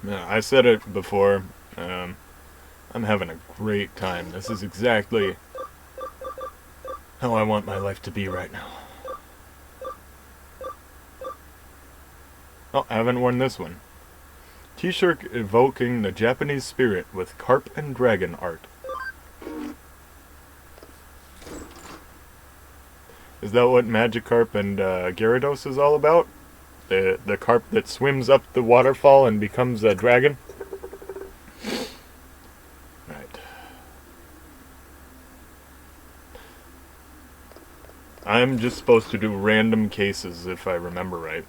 Yeah, I said it before. Um, I'm having a great time. This is exactly how I want my life to be right now. Oh, I haven't worn this one. T-shirt evoking the Japanese spirit with carp and dragon art. Is that what Magikarp and Gyarados is all about? The carp that swims up the waterfall and becomes a dragon? Right. I'm just supposed to do random cases if I remember right.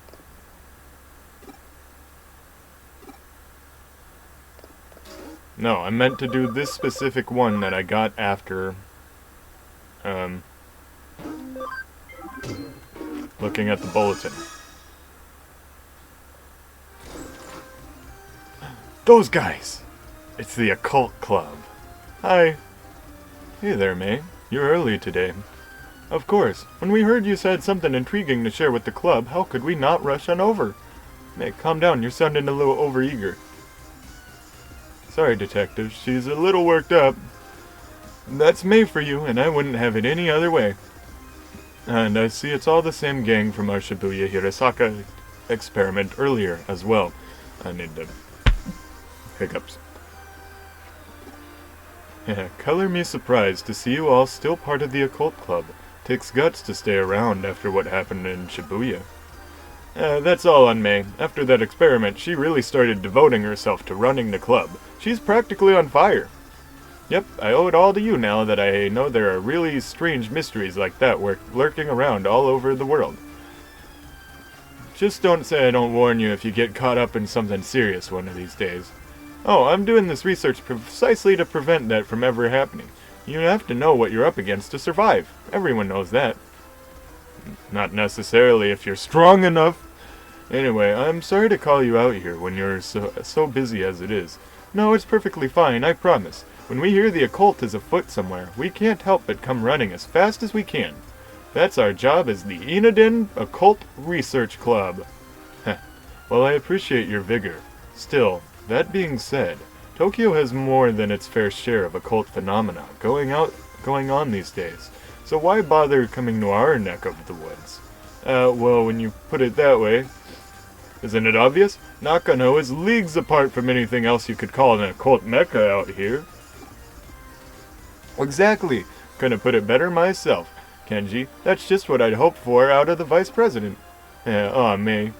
No, I meant to do this specific one that I got after looking at the bulletin. Those guys! It's the Occult Club. Hi. Hey there, May. You're early today. Of course. When we heard you said something intriguing to share with the club, how could we not rush on over? May, calm down. You're sounding a little overeager. Sorry, Detective. She's a little worked up. That's May for you, and I wouldn't have it any other way. And I see it's all the same gang from our Shibuya Hirasaka experiment earlier as well. I need to... hiccups. Color me surprised to see you all still part of the Occult Club. Takes guts to stay around after what happened in Shibuya. That's all on May. After that experiment, she really started devoting herself to running the club. She's practically on fire. Yep, I owe it all to you now that I know there are really strange mysteries like that lurking around all over the world. Just don't say I don't warn you if you get caught up in something serious one of these days. Oh, I'm doing this research precisely to prevent that from ever happening. You have to know what you're up against to survive. Everyone knows that. Not necessarily if you're strong enough. Anyway, I'm sorry to call you out here when you're so busy as it is. No, it's perfectly fine, I promise. When we hear the occult is afoot somewhere, we can't help but come running as fast as we can. That's our job as the Inoden Occult Research Club. Well, I appreciate your vigor. Still, that being said, Tokyo has more than its fair share of occult phenomena going on these days. So why bother coming to our neck of the woods? Well, when you put it that way, isn't it obvious? Nakano is leagues apart from anything else you could call an occult mecca out here. Exactly. Couldn't put it better myself, Kenji. That's just what I'd hoped for out of the vice president. Aw, May.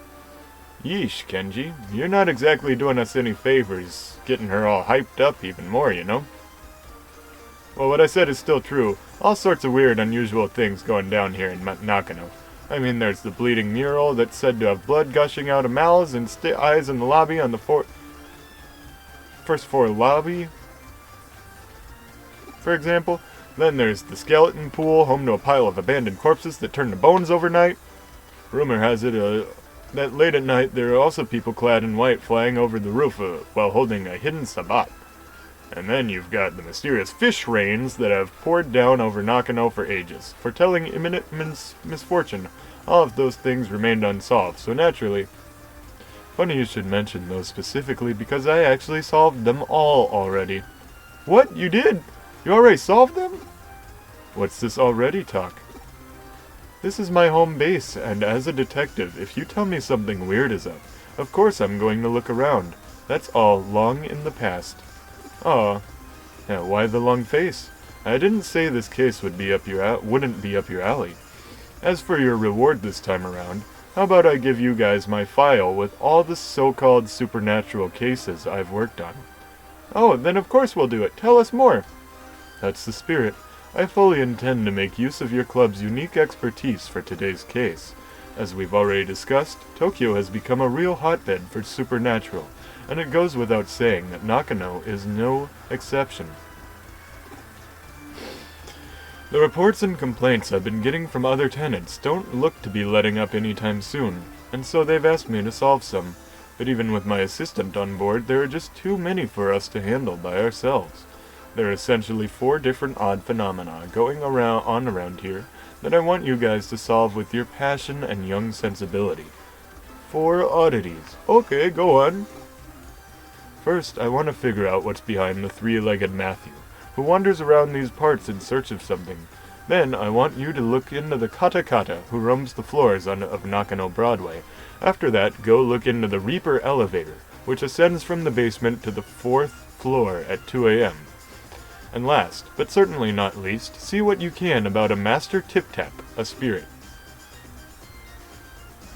Yeesh, Kenji. You're not exactly doing us any favors, getting her all hyped up even more, you know? Well, what I said is still true. All sorts of weird, unusual things going down here in Nakano. I mean, there's the bleeding mural that's said to have blood gushing out of mouths and eyes in the lobby on the first floor lobby, for example. Then there's the skeleton pool, home to a pile of abandoned corpses that turn to bones overnight. Rumor has it that late at night there are also people clad in white flying over the roof while holding a hidden sabbat. And then you've got the mysterious fish rains that have poured down over Nakano for ages, foretelling imminent misfortune. All of those things remained unsolved, so naturally... Funny you should mention those specifically, because I actually solved them all already. What? You did? You already solved them? What's this already talk? This is my home base, and as a detective, if you tell me something weird is up, of course I'm going to look around. That's all long in the past. Aw. Yeah, why the long face? I didn't say this case wouldn't be up your alley. As for your reward this time around, how about I give you guys my file with all the so-called supernatural cases I've worked on? Oh, then of course we'll do it. Tell us more. That's the spirit. I fully intend to make use of your club's unique expertise for today's case. As we've already discussed, Tokyo has become a real hotbed for supernatural, and it goes without saying that Nakano is no exception. The reports and complaints I've been getting from other tenants don't look to be letting up anytime soon, and so they've asked me to solve some. But even with my assistant on board, there are just too many for us to handle by ourselves. There are essentially 4 different odd phenomena going around here that I want you guys to solve with your passion and young sensibility. 4 oddities. Okay, go on. First, I want to figure out what's behind the three-legged Matthew, who wanders around these parts in search of something. Then, I want you to look into the Kata, who roams the floors of Nakano Broadway. After that, go look into the Reaper elevator, which ascends from the basement to the 4th floor at 2 a.m. And last, but certainly not least, see what you can about a Master Tip-Tap, a spirit.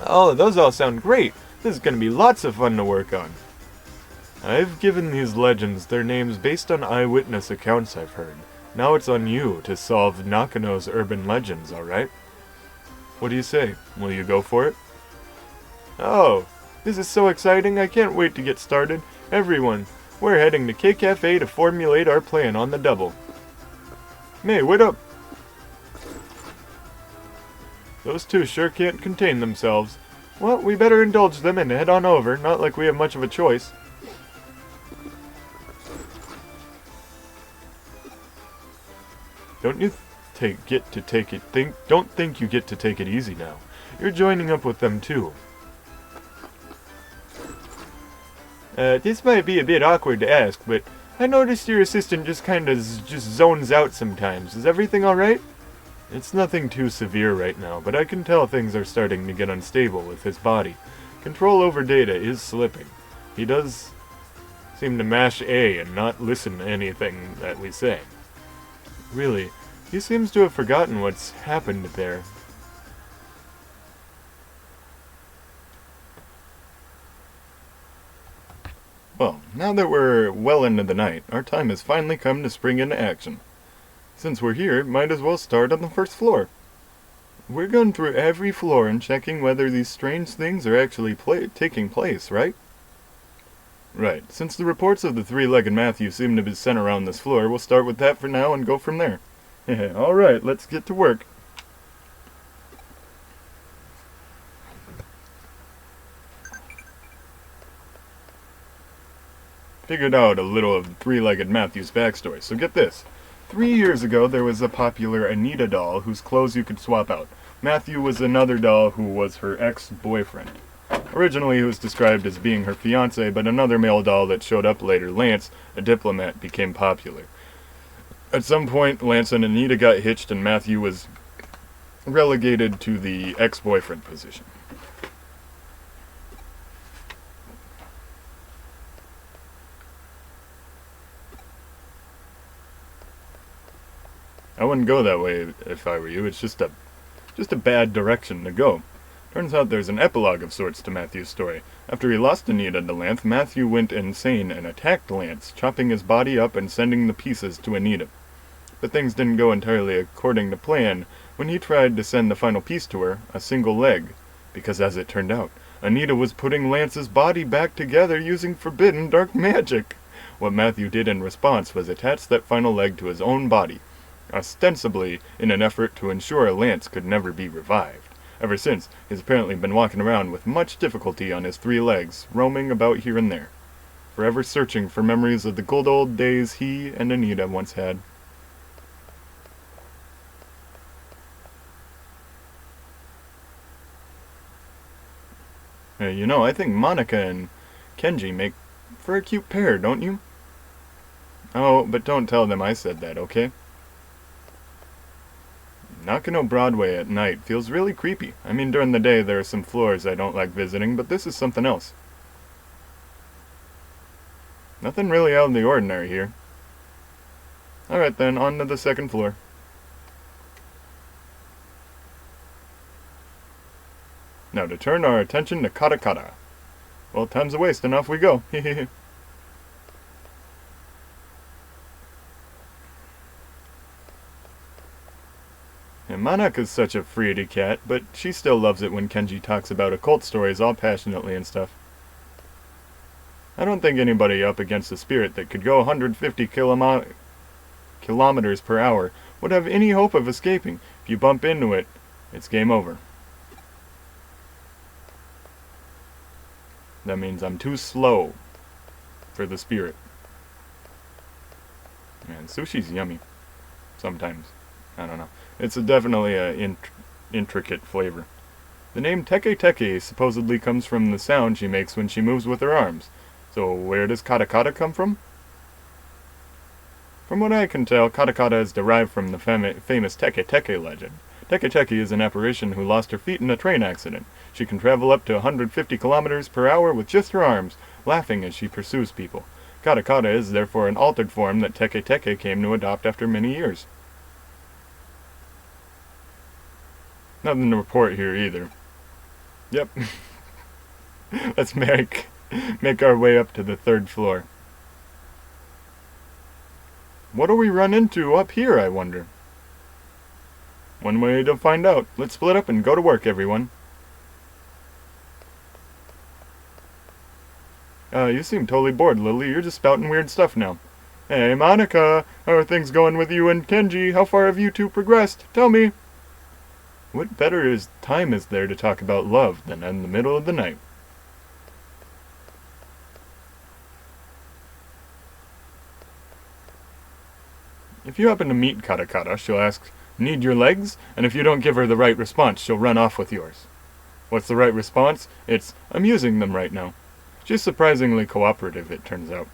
Oh, those all sound great! This is going to be lots of fun to work on. I've given these legends their names based on eyewitness accounts I've heard. Now it's on you to solve Nakano's urban legends, alright? What do you say? Will you go for it? Oh, this is so exciting, I can't wait to get started. Everyone, we're heading to K-Cafe to formulate our plan on the double. May, wait up! Those two sure can't contain themselves. Well, we better indulge them and head on over, not like we have much of a choice. Don't think you get to take it easy now. You're joining up with them too. This might be a bit awkward to ask, but I noticed your assistant just zones out sometimes. Is everything alright? It's nothing too severe right now, but I can tell things are starting to get unstable with his body. Control over data is slipping. He does seem to mash A and not listen to anything that we say. Really, he seems to have forgotten what's happened there. Well, now that we're well into the night, our time has finally come to spring into action. Since we're here, might as well start on the first floor. We're going through every floor and checking whether these strange things are actually taking place, right? Right. Since the reports of the three-legged Matthew seem to be sent around this floor, we'll start with that for now and go from there. Alright, let's get to work. Figured out a little of the three-legged Matthew's backstory, so get this. 3 years ago, there was a popular Anita doll whose clothes you could swap out. Matthew was another doll who was her ex-boyfriend. Originally, he was described as being her fiancé, but another male doll that showed up later, Lance, a diplomat, became popular. At some point, Lance and Anita got hitched and Matthew was relegated to the ex-boyfriend position. I wouldn't go that way if I were you. It's just a bad direction to go. Turns out there's an epilogue of sorts to Matthew's story. After he lost Anita to Lance, Matthew went insane and attacked Lance, chopping his body up and sending the pieces to Anita. But things didn't go entirely according to plan when he tried to send the final piece to her, a single leg, because as it turned out, Anita was putting Lance's body back together using forbidden dark magic. What Matthew did in response was attach that final leg to his own body, ostensibly in an effort to ensure Lance could never be revived. Ever since, he's apparently been walking around with much difficulty on his 3 legs, roaming about here and there, forever searching for memories of the good old days he and Anita once had. You know, I think Monica and Kenji make for a cute pair, don't you? Oh, but don't tell them I said that, okay? Nakano Broadway at night feels really creepy. I mean, during the day there are some floors I don't like visiting, but this is something else. Nothing really out of the ordinary here. Alright then, on to the 2nd floor. Now to turn our attention to Kata. Well, time's a waste and off we go. Hehehe. And Monaka's such a free cat, but she still loves it when Kenji talks about occult stories all passionately and stuff. I don't think anybody up against a spirit that could go 150 kilometers per hour would have any hope of escaping. If you bump into it, it's game over. That means I'm too slow for the spirit. Man, sushi's yummy. Sometimes. I don't know. It's definitely an intricate flavor. The name Teke Teke supposedly comes from the sound she makes when she moves with her arms. So where does Katakata come from? From what I can tell, Katakata is derived from the famous Teke Teke legend. Teke Teke is an apparition who lost her feet in a train accident. She can travel up to 150 kilometers per hour with just her arms, laughing as she pursues people. Katakata is therefore an altered form that Teke Teke came to adopt after many years. Nothing to report here either. Yep. Let's make our way up to the 3rd floor. What do we run into up here, I wonder? One way to find out. Let's split up and go to work, everyone. You seem totally bored, Lily. You're just spouting weird stuff now. Hey, Monica, how are things going with you and Kenji? How far have you two progressed? Tell me. What better time is there to talk about love than in the middle of the night? If you happen to meet Katakata, she'll ask, "Need your legs?" And if you don't give her the right response, she'll run off with yours. What's the right response? It's, "I'm using them right now." She's surprisingly cooperative, it turns out.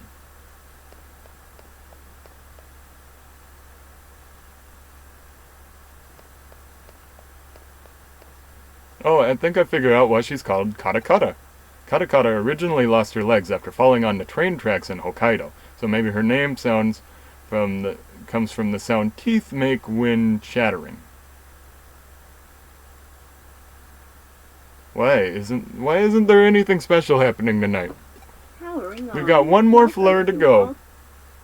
Oh, I think I figured out why she's called Katakata. Katakata originally lost her legs after falling on the train tracks in Hokkaido, so maybe her name comes from the sound teeth make when chattering. Why isn't there anything special happening tonight? We've got one more floor to go.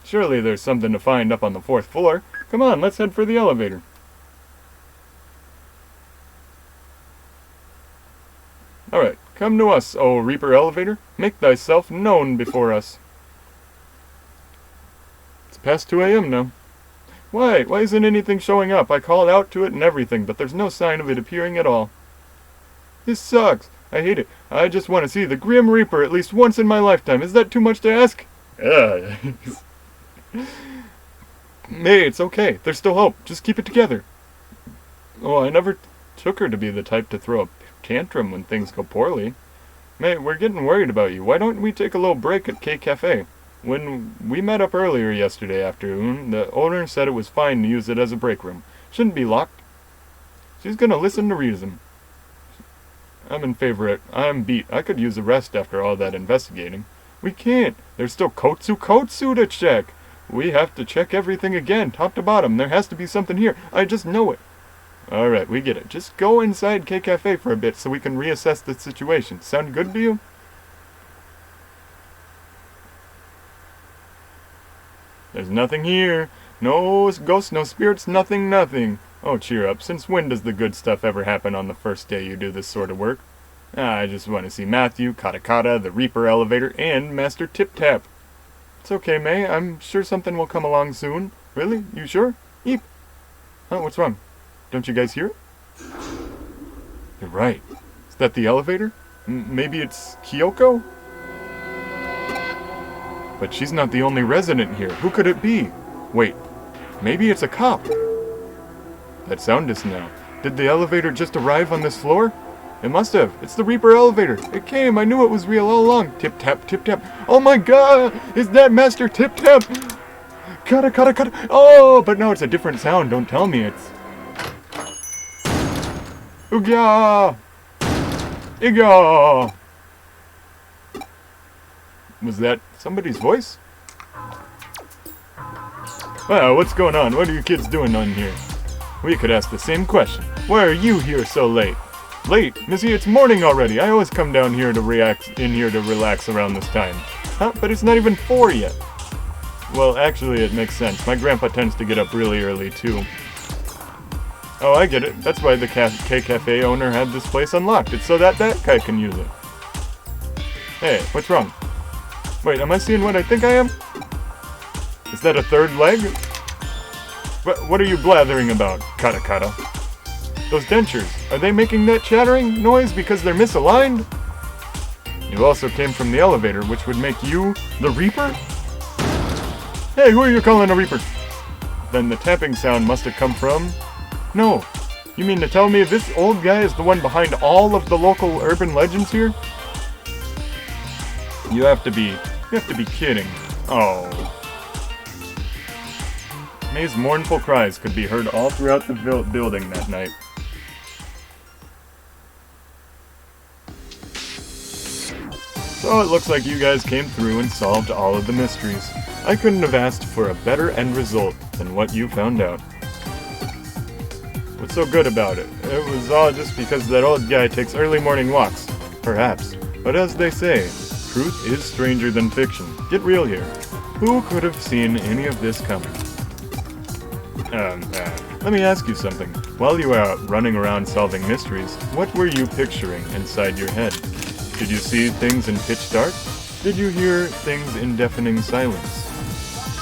Surely there's something to find up on the 4th floor. Come on, let's head for the elevator. Alright, come to us, O Reaper Elevator. Make thyself known before us. It's past 2 a.m. now. Why isn't anything showing up? I called out to it and everything, but there's no sign of it appearing at all. This sucks. I hate it. I just want to see the Grim Reaper at least once in my lifetime. Is that too much to ask? Hey, it's okay. There's still hope. Just keep it together. Oh, I never took her to be the type to throw a tantrum when things go poorly. May, we're getting worried about you. Why don't we take a little break at K Cafe? When we met up earlier yesterday afternoon, the owner said it was fine to use it as a break room. Shouldn't be locked. She's gonna listen to reason. I'm in favor of it. I'm beat. I could use a rest after all that investigating. We can't. There's still Kotsu to check. We have to check everything again, top to bottom. There has to be something here. I just know it. Alright, we get it. Just go inside K Cafe for a bit so we can reassess the situation. Sound good to you? There's nothing here. No ghosts, no spirits, nothing. Oh, cheer up. Since when does the good stuff ever happen on the first day you do this sort of work? I just want to see Matthew, Katakata, the Reaper Elevator, and Master Tip Tap. It's okay, May. I'm sure something will come along soon. Really? You sure? Eep. Huh, what's wrong? Don't you guys hear it? You're right. Is that the elevator? Maybe it's Kyoko? But she's not the only resident here. Who could it be? Wait, maybe it's a cop. That sound is now. Did the elevator just arrive on this floor? It must have. It's the Reaper Elevator. It came. I knew it was real all along. Tip tap, tip tap. Oh my god! Is that Master Tip Tap? Kata. Oh, but no, it's a different sound. Don't tell me it's... Oogya! Iga! Was that somebody's voice? Wow, what's going on? What are you kids doing on here? We could ask the same question. Why are you here so late? Late? Missy, it's morning already. I always come down here to relax around this time. Huh? But it's not even 4 yet. Well, actually, it makes sense. My grandpa tends to get up really early, too. Oh, I get it. That's why the K Cafe owner had this place unlocked. It's so that guy can use it. Hey, what's wrong? Wait, am I seeing what I think I am? Is that a third leg? What are you blathering about, Kata? Those dentures, are they making that chattering noise because they're misaligned? You also came from the elevator, which would make you the Reaper? Hey, who are you calling a Reaper? Then the tapping sound must have come from... No, you mean to tell me this old guy is the one behind all of the local urban legends here? You have to be You have to be kidding. Oh. May's mournful cries could be heard all throughout the building that night. So it looks like you guys came through and solved all of the mysteries. I couldn't have asked for a better end result than what you found out. What's so good about it? It was all just because that old guy takes early morning walks. Perhaps. But as they say, truth is stranger than fiction. Get real here. Who could have seen any of this coming? Let me ask you something. While you were out running around solving mysteries, what were you picturing inside your head? Did you see things in pitch dark? Did you hear things in deafening silence?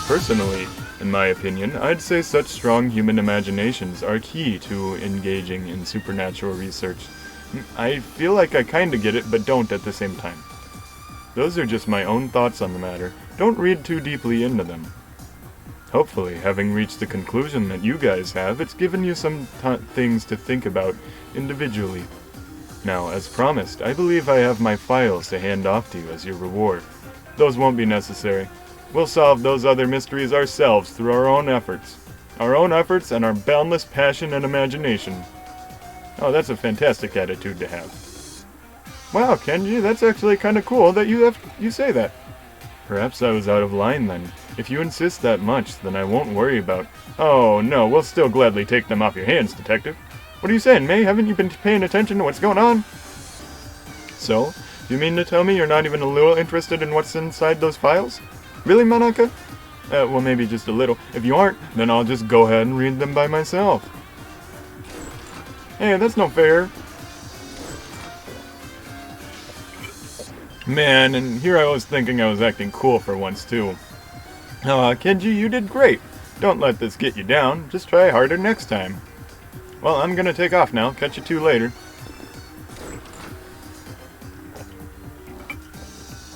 Personally, in my opinion, I'd say such strong human imaginations are key to engaging in supernatural research. I feel like I kinda get it, but don't at the same time. Those are just my own thoughts on the matter. Don't read too deeply into them. Hopefully, having reached the conclusion that you guys have, it's given you some things to think about individually. Now, as promised, I believe I have my files to hand off to you as your reward. Those won't be necessary. We'll solve those other mysteries ourselves through our own efforts. Our own efforts and our boundless passion and imagination. Oh, that's a fantastic attitude to have. Wow, Kenji, that's actually kind of cool that you say that. Perhaps I was out of line then. If you insist that much, then I won't worry about... Oh, no, we'll still gladly take them off your hands, Detective. What are you saying, May? Haven't you been paying attention to what's going on? So, you mean to tell me you're not even a little interested in what's inside those files? Really, Manaka? Well, maybe just a little. If you aren't, then I'll just go ahead and read them by myself. Hey, that's no fair. Man, and here I was thinking I was acting cool for once, too. Kenji, you did great. Don't let this get you down. Just try harder next time. Well, I'm gonna take off now. Catch you two later.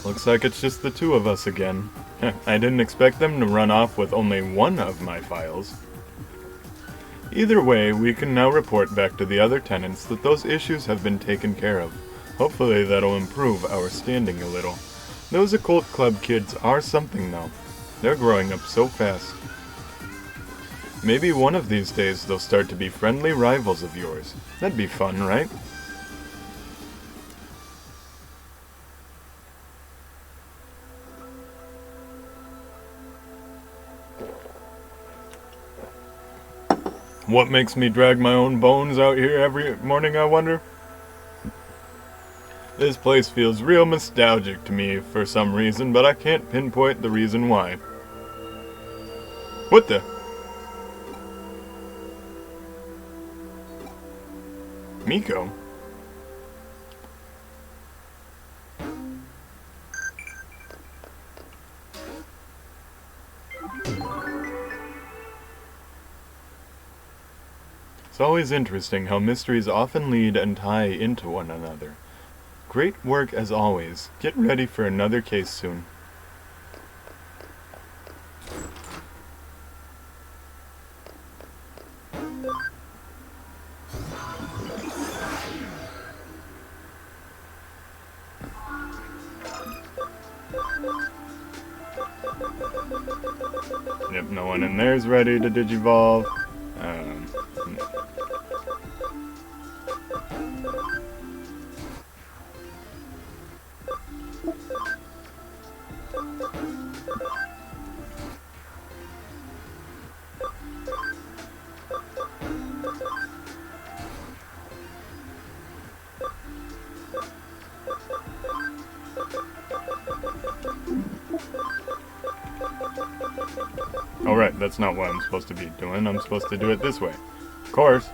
Looks like it's just the two of us again. I didn't expect them to run off with only one of my files. Either way, we can now report back to the other tenants that those issues have been taken care of. Hopefully that'll improve our standing a little. Those Occult Club kids are something though. They're growing up so fast. Maybe one of these days they'll start to be friendly rivals of yours. That'd be fun, right? What makes me drag my own bones out here every morning, I wonder? This place feels real nostalgic to me for some reason, but I can't pinpoint the reason why. What the? Miko? It's always interesting how mysteries often lead and tie into one another. Great work as always. Get ready for another case soon. Yep, no one in there's ready to digivolve. Oh right, that's not what I'm supposed to be doing. I'm supposed to do it this way. Of course.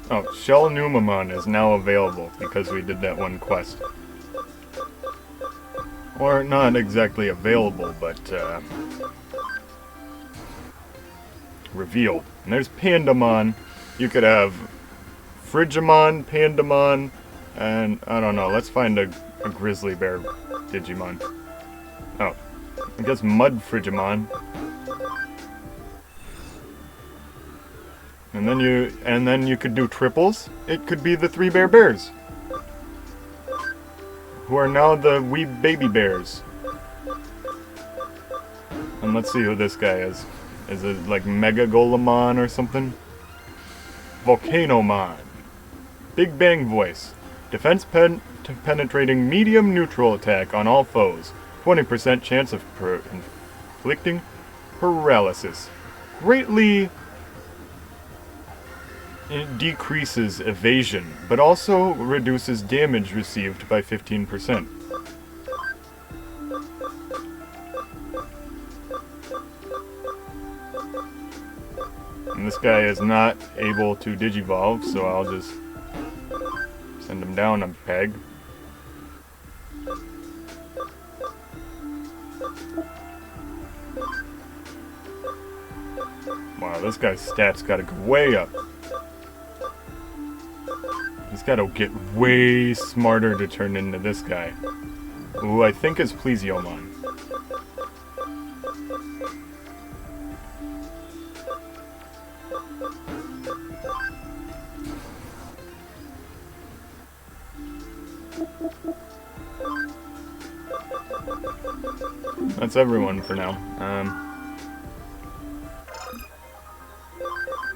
Oh, Shell Numamon is now available because we did that one quest. Or not exactly available, but revealed. And there's Pandamon. You could have Frigimon, Pandamon, and I don't know, let's find a grizzly bear Digimon. Oh, I guess Mud Frigimon. And then you could do triples. It could be the 3 bears, who are now the wee baby bears. And let's see who this guy is. Is it like Mega Golemon or something? Volcanomon. Big Bang Voice. Defense penetrating medium neutral attack on all foes. 20% chance of inflicting paralysis. Greatly it decreases evasion, but also reduces damage received by 15%. And this guy is not able to digivolve, so I'll just send him down a peg. Wow, this guy's stats gotta go way up. He's gotta get way smarter to turn into this guy. Who I think is Plesiomon. That's everyone for now.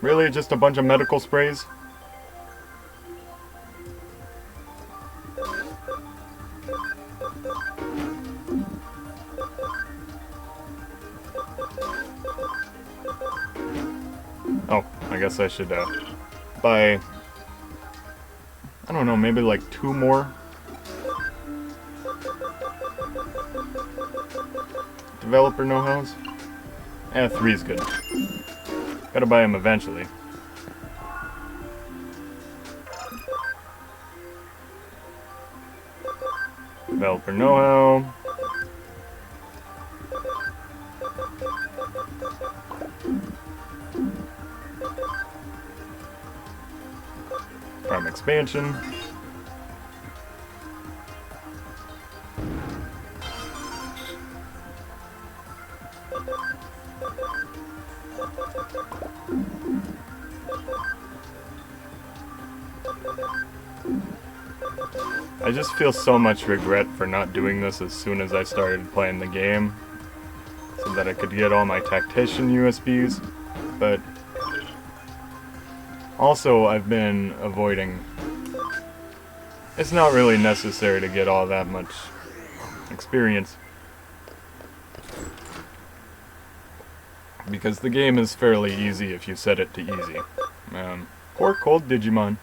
Really, just a bunch of medical sprays? Oh, I guess I should buy, I don't know, maybe like 2 more developer know-hows? 3 is good. Gotta buy them eventually. Developer know-how. Farm expansion. I just feel so much regret for not doing this as soon as I started playing the game, so that I could get all my tactician USBs, but also I've been avoiding. It's not really necessary to get all that much experience, because the game is fairly easy if you set it to easy. Poor cold Digimon.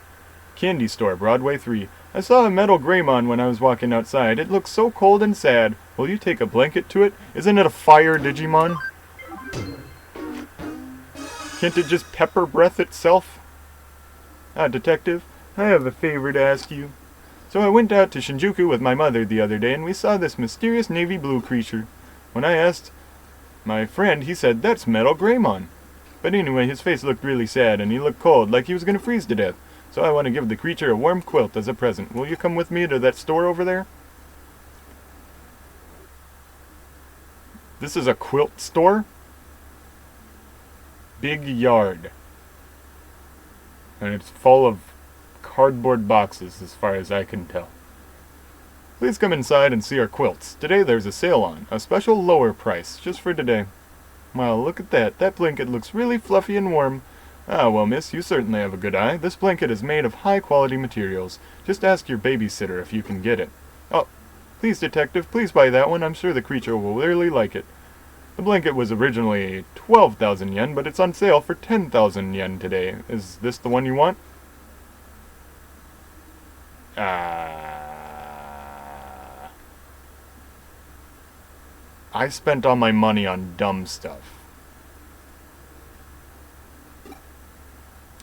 Candy store, Broadway 3. I saw a metal Greymon when I was walking outside. It looks so cold and sad. Will you take a blanket to it? Isn't it a fire Digimon? Can't it just pepper breath itself? Detective, I have a favor to ask you. So I went out to Shinjuku with my mother the other day, and we saw this mysterious navy blue creature. When I asked my friend, he said, that's Metal Greymon. But anyway, his face looked really sad, and he looked cold, like he was going to freeze to death. So I want to give the creature a warm quilt as a present. Will you come with me to that store over there? This is a quilt store? Big yard. And it's full of cardboard boxes as far as I can tell. Please come inside and see our quilts. Today there's a sale on. A special lower price, just for today. Wow, look at that. That blanket looks really fluffy and warm. Ah, well, miss, you certainly have a good eye. This blanket is made of high-quality materials. Just ask your babysitter if you can get it. Oh, please, detective, please buy that one. I'm sure the creature will really like it. The blanket was originally 12,000 yen, but it's on sale for 10,000 yen today. Is this the one you want? I spent all my money on dumb stuff.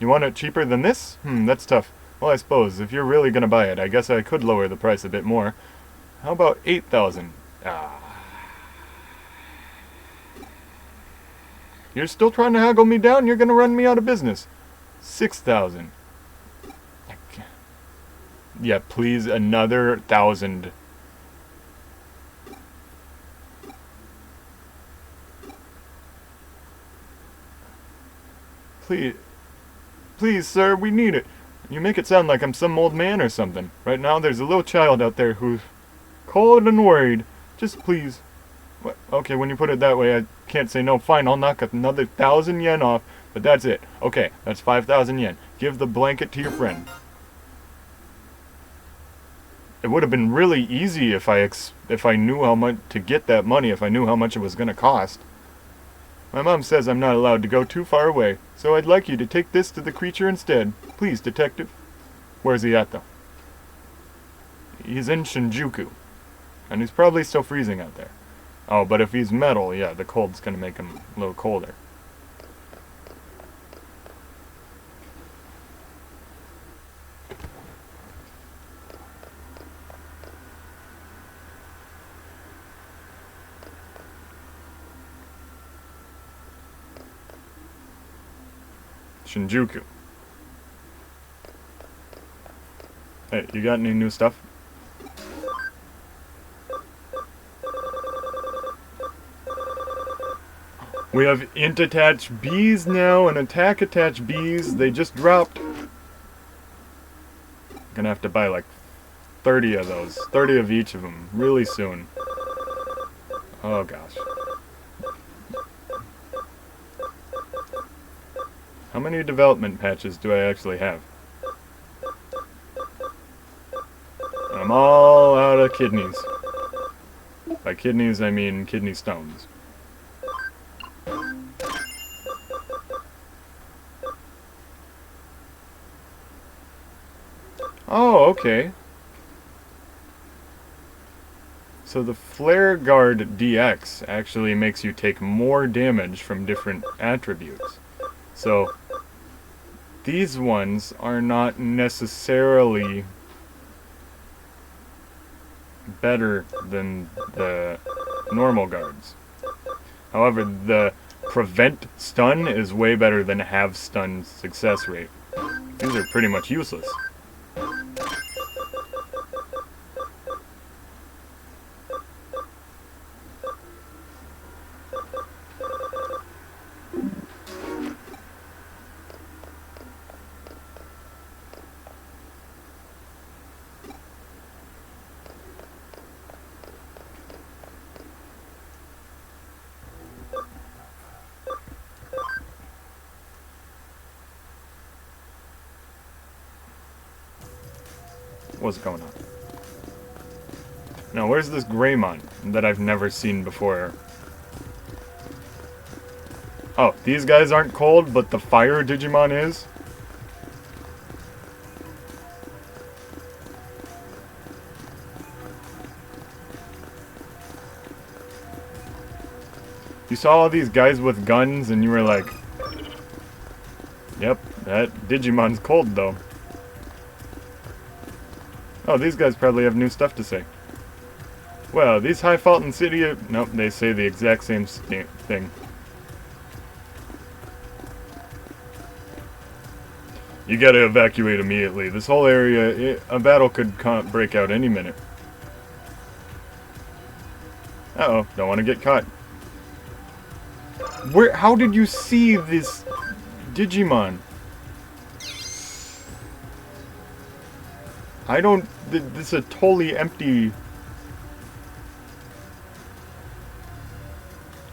You want it cheaper than this? That's tough. Well, I suppose, if you're really gonna buy it, I guess I could lower the price a bit more. How about 8,000? You're still trying to haggle me down? You're gonna run me out of business. 6,000. Yeah, please, another 1,000. Please. Please, sir, we need it. You make it sound like I'm some old man or something. Right now, there's a little child out there who's cold and worried. Just please. What? Okay, when you put it that way, I can't say no. Fine, I'll knock another 1,000 yen off, but that's it. Okay, that's 5,000 yen. Give the blanket to your friend. It would have been really easy if I knew how much to get that money, if I knew how much it was going to cost. My mom says I'm not allowed to go too far away, so I'd like you to take this to the creature instead. Please, detective. Where's he at, though? He's in Shinjuku, and he's probably still freezing out there. Oh, but if he's metal, yeah, the cold's going to make him a little colder. Shinjuku. Hey, you got any new stuff? We have int attached bees now and attack attached bees. They just dropped. Gonna have to buy like 30 of those. 30 of each of them really soon. Oh gosh. How many development patches do I actually have? I'm all out of kidneys. By kidneys, I mean kidney stones. Oh, okay. So the Flare Guard DX actually makes you take more damage from different attributes. So these ones are not necessarily better than the normal guards. However, the prevent stun is way better than have stun success rate. These are pretty much useless. What's going on? Now, where's this Greymon that I've never seen before? Oh, these guys aren't cold, but the fire Digimon is? You saw all these guys with guns and you were like, yep, that Digimon's cold though. Oh, these guys probably have new stuff to say. Well, these High Fulton City... Nope, they say the exact same thing. You gotta evacuate immediately. This whole area, a battle could break out any minute. Uh-oh, don't want to get caught. How did you see this Digimon? I don't... This is a totally empty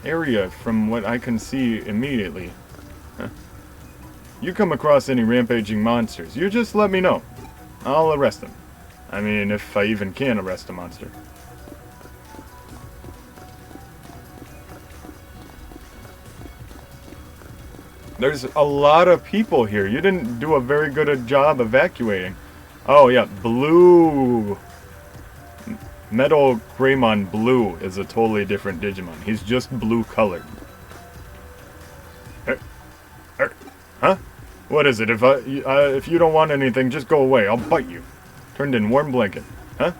area from what I can see immediately. Huh. You come across any rampaging monsters, you just let me know. I'll arrest them. I mean, if I even can arrest a monster. There's a lot of people here. You didn't do a very good a job evacuating. Oh yeah, blue. Metal Greymon Blue is a totally different Digimon. He's just blue colored. Huh? What is it? If you don't want anything, just go away. I'll bite you. Turned in warm blanket. Huh?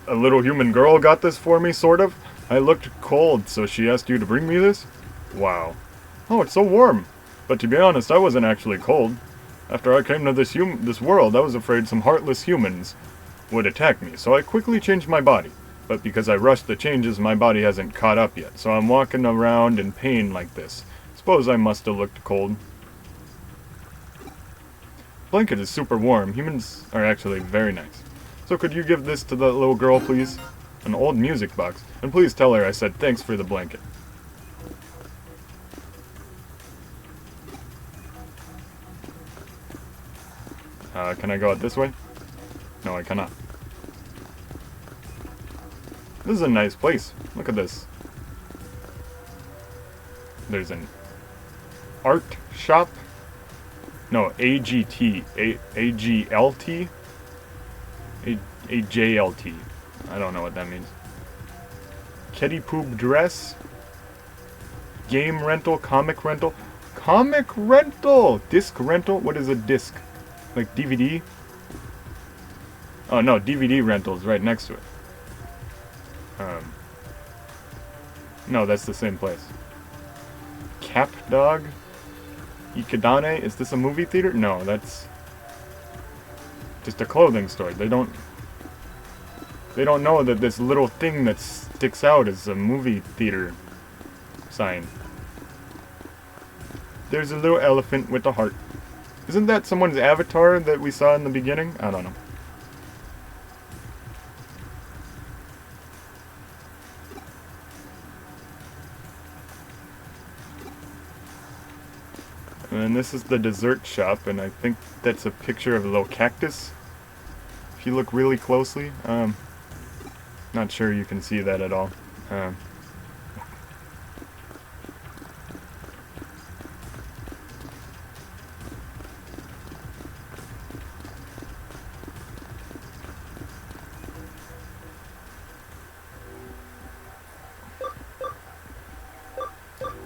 A little human girl got this for me, sort of. I looked cold, so she asked you to bring me this? Wow. Oh, it's so warm. But to be honest, I wasn't actually cold. After I came to this world, I was afraid some heartless humans would attack me, so I quickly changed my body. But because I rushed the changes, my body hasn't caught up yet, so I'm walking around in pain like this. Suppose I must have looked cold. blanket is super warm. Humans are actually very nice. So could you give this to the little girl, please? An old music box. And please tell her I said thanks for the blanket. Can I go out this way? No, I cannot. This is a nice place. Look at this. There's an art shop. No, AGT. AGLT? AJLT. I don't know what that means. Kitty poop dress? Game rental? Comic rental? Comic rental! Disc rental? What is a disc? Like DVD? Oh no, DVD rental is right next to it. No, that's the same place. Cap Dog? Ikadane? Is this a movie theater? No, that's just a clothing store. They don't know that this little thing that sticks out is a movie theater sign. There's a little elephant with a heart. Isn't that someone's avatar that we saw in the beginning? I don't know. And this is the dessert shop, and I think that's a picture of a little cactus. If you look really closely, not sure you can see that at all.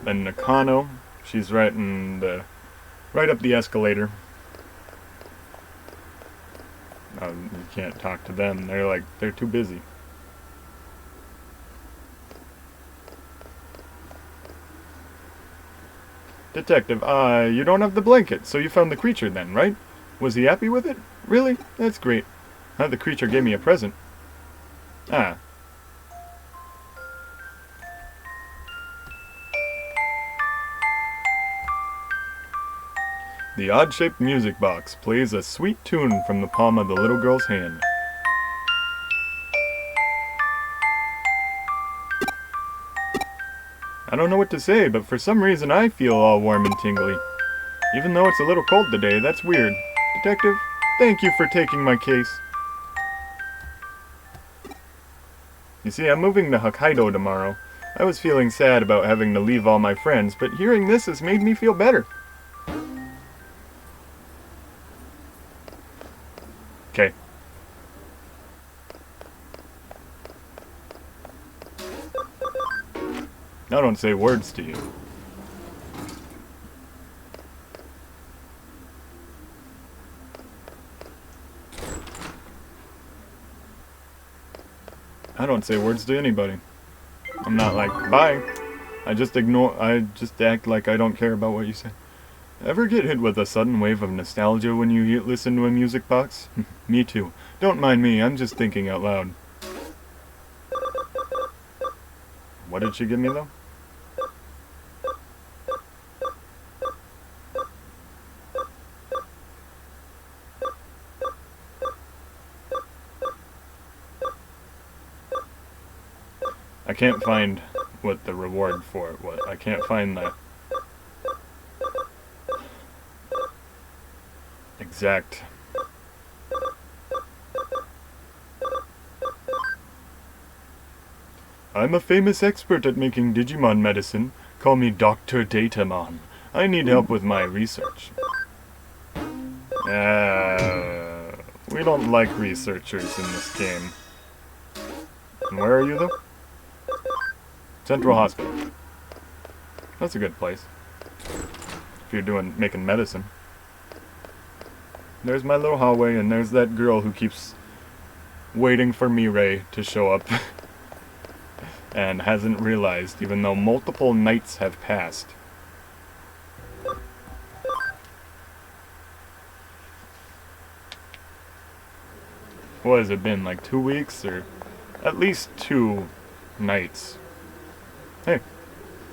Then Nakano, she's right up the escalator. You can't talk to them. They're too busy. Detective, you don't have the blanket, so you found the creature then, right? Was he happy with it? Really? That's great. The creature gave me a present. Ah. The odd-shaped music box plays a sweet tune from the palm of the little girl's hand. I don't know what to say, but for some reason I feel all warm and tingly. Even though it's a little cold today, that's weird. Detective, thank you for taking my case. You see, I'm moving to Hokkaido tomorrow. I was feeling sad about having to leave all my friends, but hearing this has made me feel better. Okay. I don't say words to you. I don't say words to anybody. I'm not like, bye. I just act like I don't care about what you say. Ever get hit with a sudden wave of nostalgia when you listen to a music box? Me too. Don't mind me, I'm just thinking out loud. What did she give me, though? I can't find what the reward for it was. I can't find the exact. I'm a famous expert at making Digimon medicine. Call me Dr. Datamon. I need help with my research. We don't like researchers in this game. And where are you, though? Central Hospital. That's a good place. If you're making medicine. There's my little hallway, and there's that girl who keeps waiting for Mirai to show up. And hasn't realized, even though multiple nights have passed. What has it been, like 2 weeks? Or at least 2 nights. Hey,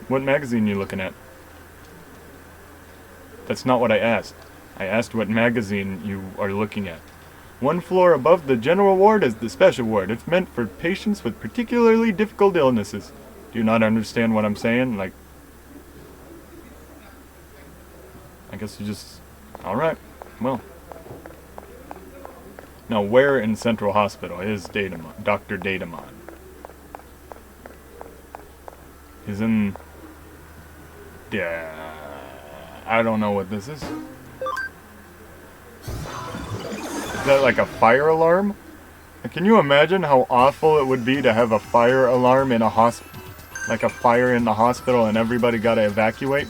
what magazine you looking at? That's not what I asked. I asked what magazine you are looking at. One floor above the general ward is the special ward. It's meant for patients with particularly difficult illnesses. Do you not understand what I'm saying? Like, I guess you just... Alright, well. Now, where in Central Hospital is Datamon, Dr. Datamon? He's in... Yeah... I don't know what this is. Is that like a fire alarm? Can you imagine how awful it would be to have a fire alarm in a like a fire in the hospital and everybody gotta evacuate?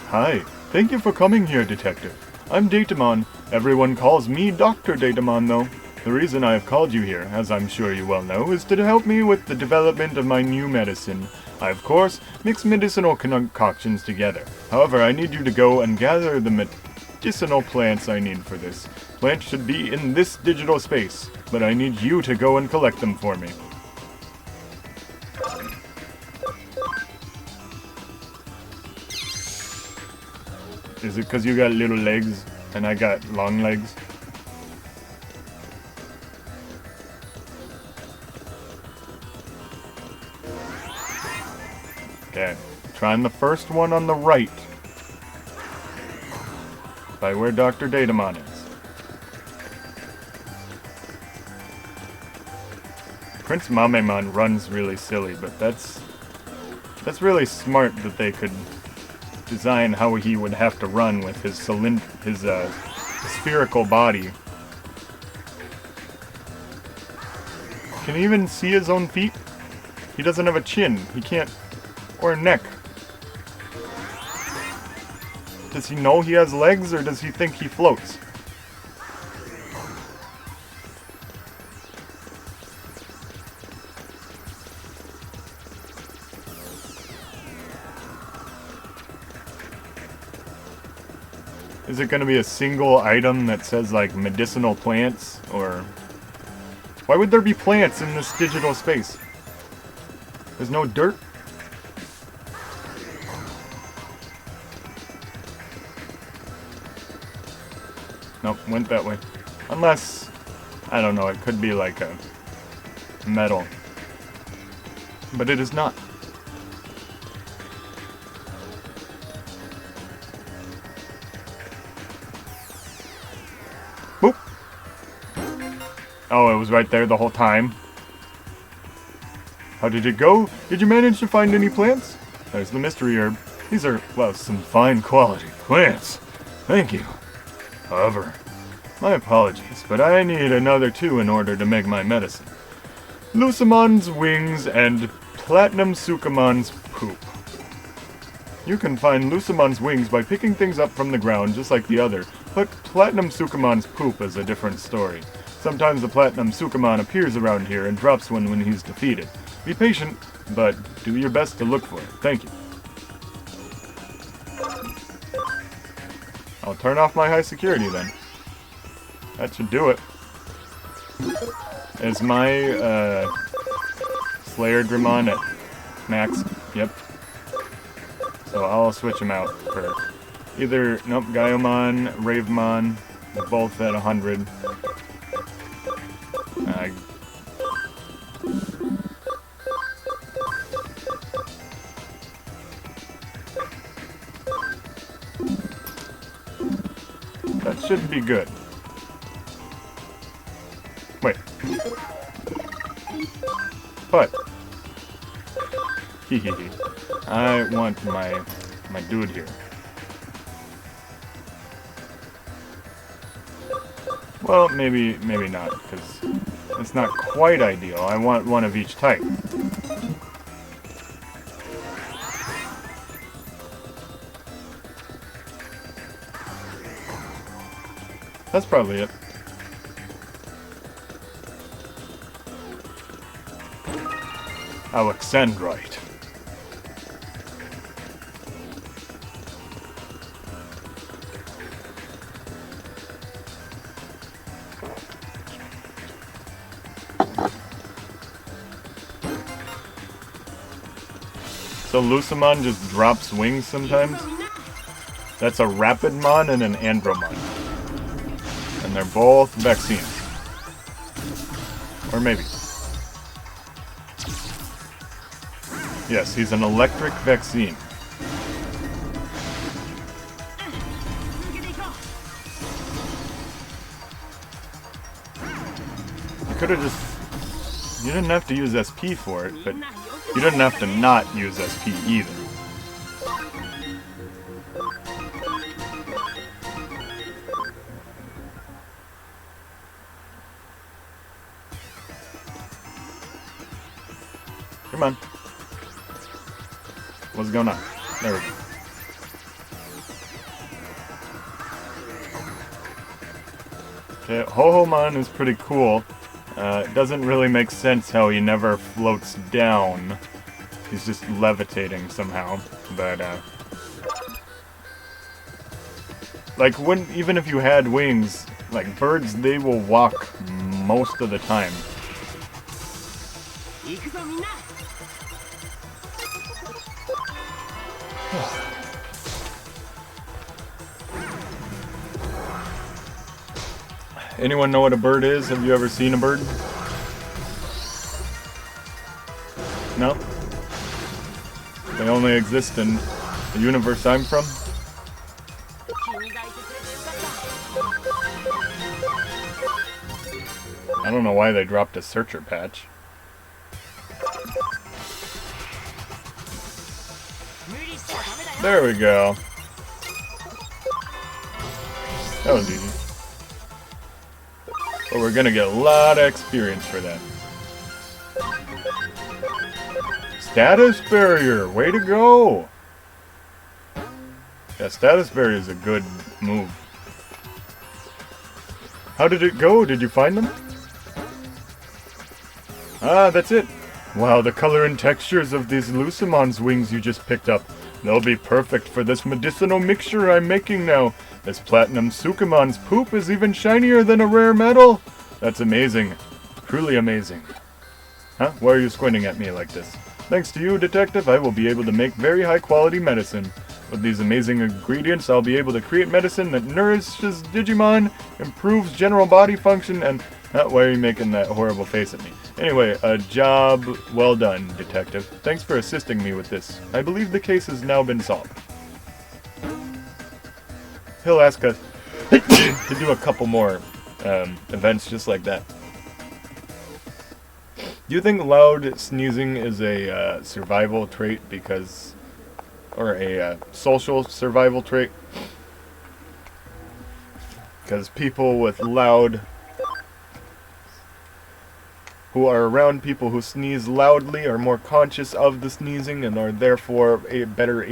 Hi, thank you for coming here, Detective. I'm Datamon. Everyone calls me Dr. Datamon, though. The reason I have called you here, as I'm sure you well know, is to help me with the development of my new medicine. I, of course, mix medicinal concoctions together. However, I need you to go and gather the medicinal plants I need for this. Plants should be in this digital space, but I need you to go and collect them for me. Is it because you got little legs and I got long legs? Okay, trying the first one on the right. By where Dr. Datamon is. Prince Mamemon runs really silly, but that's really smart that they could design how he would have to run with his spherical body. Can he even see his own feet? He doesn't have a chin. He can't... Or a neck. Does he know he has legs, or does he think he floats? Is it going to be a single item that says, like, medicinal plants, or... Why would there be plants in this digital space? There's no dirt? Nope, went that way. Unless, I don't know, it could be like a metal. But it is not. Boop! Oh, it was right there the whole time. How did it go? Did you manage to find any plants? There's the mystery herb. These are, well, some fine quality plants. Thank you. However, my apologies, but I need another 2 in order to make my medicine. Lucimon's wings and Platinum Sukamon's poop. You can find Lucimon's wings by picking things up from the ground just like the other, but Platinum Sukamon's poop is a different story. Sometimes the Platinum Sukamon appears around here and drops one when he's defeated. Be patient, but do your best to look for it. Thank you. I'll turn off my high security then. That should do it. Is my Slayer Dramon at max? Yep. So I'll switch them out for either, nope, Gaiomon, Ravemon, both at 100. That should be good. Wait. But I want my dude here. Well, maybe not, because it's not quite ideal. I want one of each type. That's probably it. Alexandrite. So Lucimon just drops wings sometimes? That's a Rapidmon and an Andromon. And they're both vaccines. Or maybe. Yes, he's an electric vaccine. You could have just... You didn't have to use SP for it, but you didn't have to not use SP either. Come on. What's going on? There we go. Okay, Ho-Ho-Mon is pretty cool. It doesn't really make sense how he never floats down. He's just levitating somehow. But, like, even if you had wings, like, birds, they will walk most of the time. Anyone know what a bird is? Have you ever seen a bird? No? They only exist in the universe I'm from? I don't know why they dropped a searcher patch. There we go. That was easy. But we're gonna get a lot of experience for that. Status barrier! Way to go! Yeah, status barrier is a good move. How did it go? Did you find them? Ah, that's it. Wow, the color and textures of these Lucimon's wings you just picked up. They'll be perfect for this medicinal mixture I'm making now. This platinum Sukumon's poop is even shinier than a rare metal. That's amazing. Truly amazing. Huh? Why are you squinting at me like this? Thanks to you, Detective, I will be able to make very high-quality medicine. With these amazing ingredients, I'll be able to create medicine that nourishes Digimon, improves general body function, and... why are you making that horrible face at me? Anyway, a job well done, Detective. Thanks for assisting me with this. I believe the case has now been solved. He'll ask us to do a couple more events just like that. Do you think loud sneezing is a survival trait because... or a social survival trait? Because people with loud... who are around people who sneeze loudly are more conscious of the sneezing and are therefore better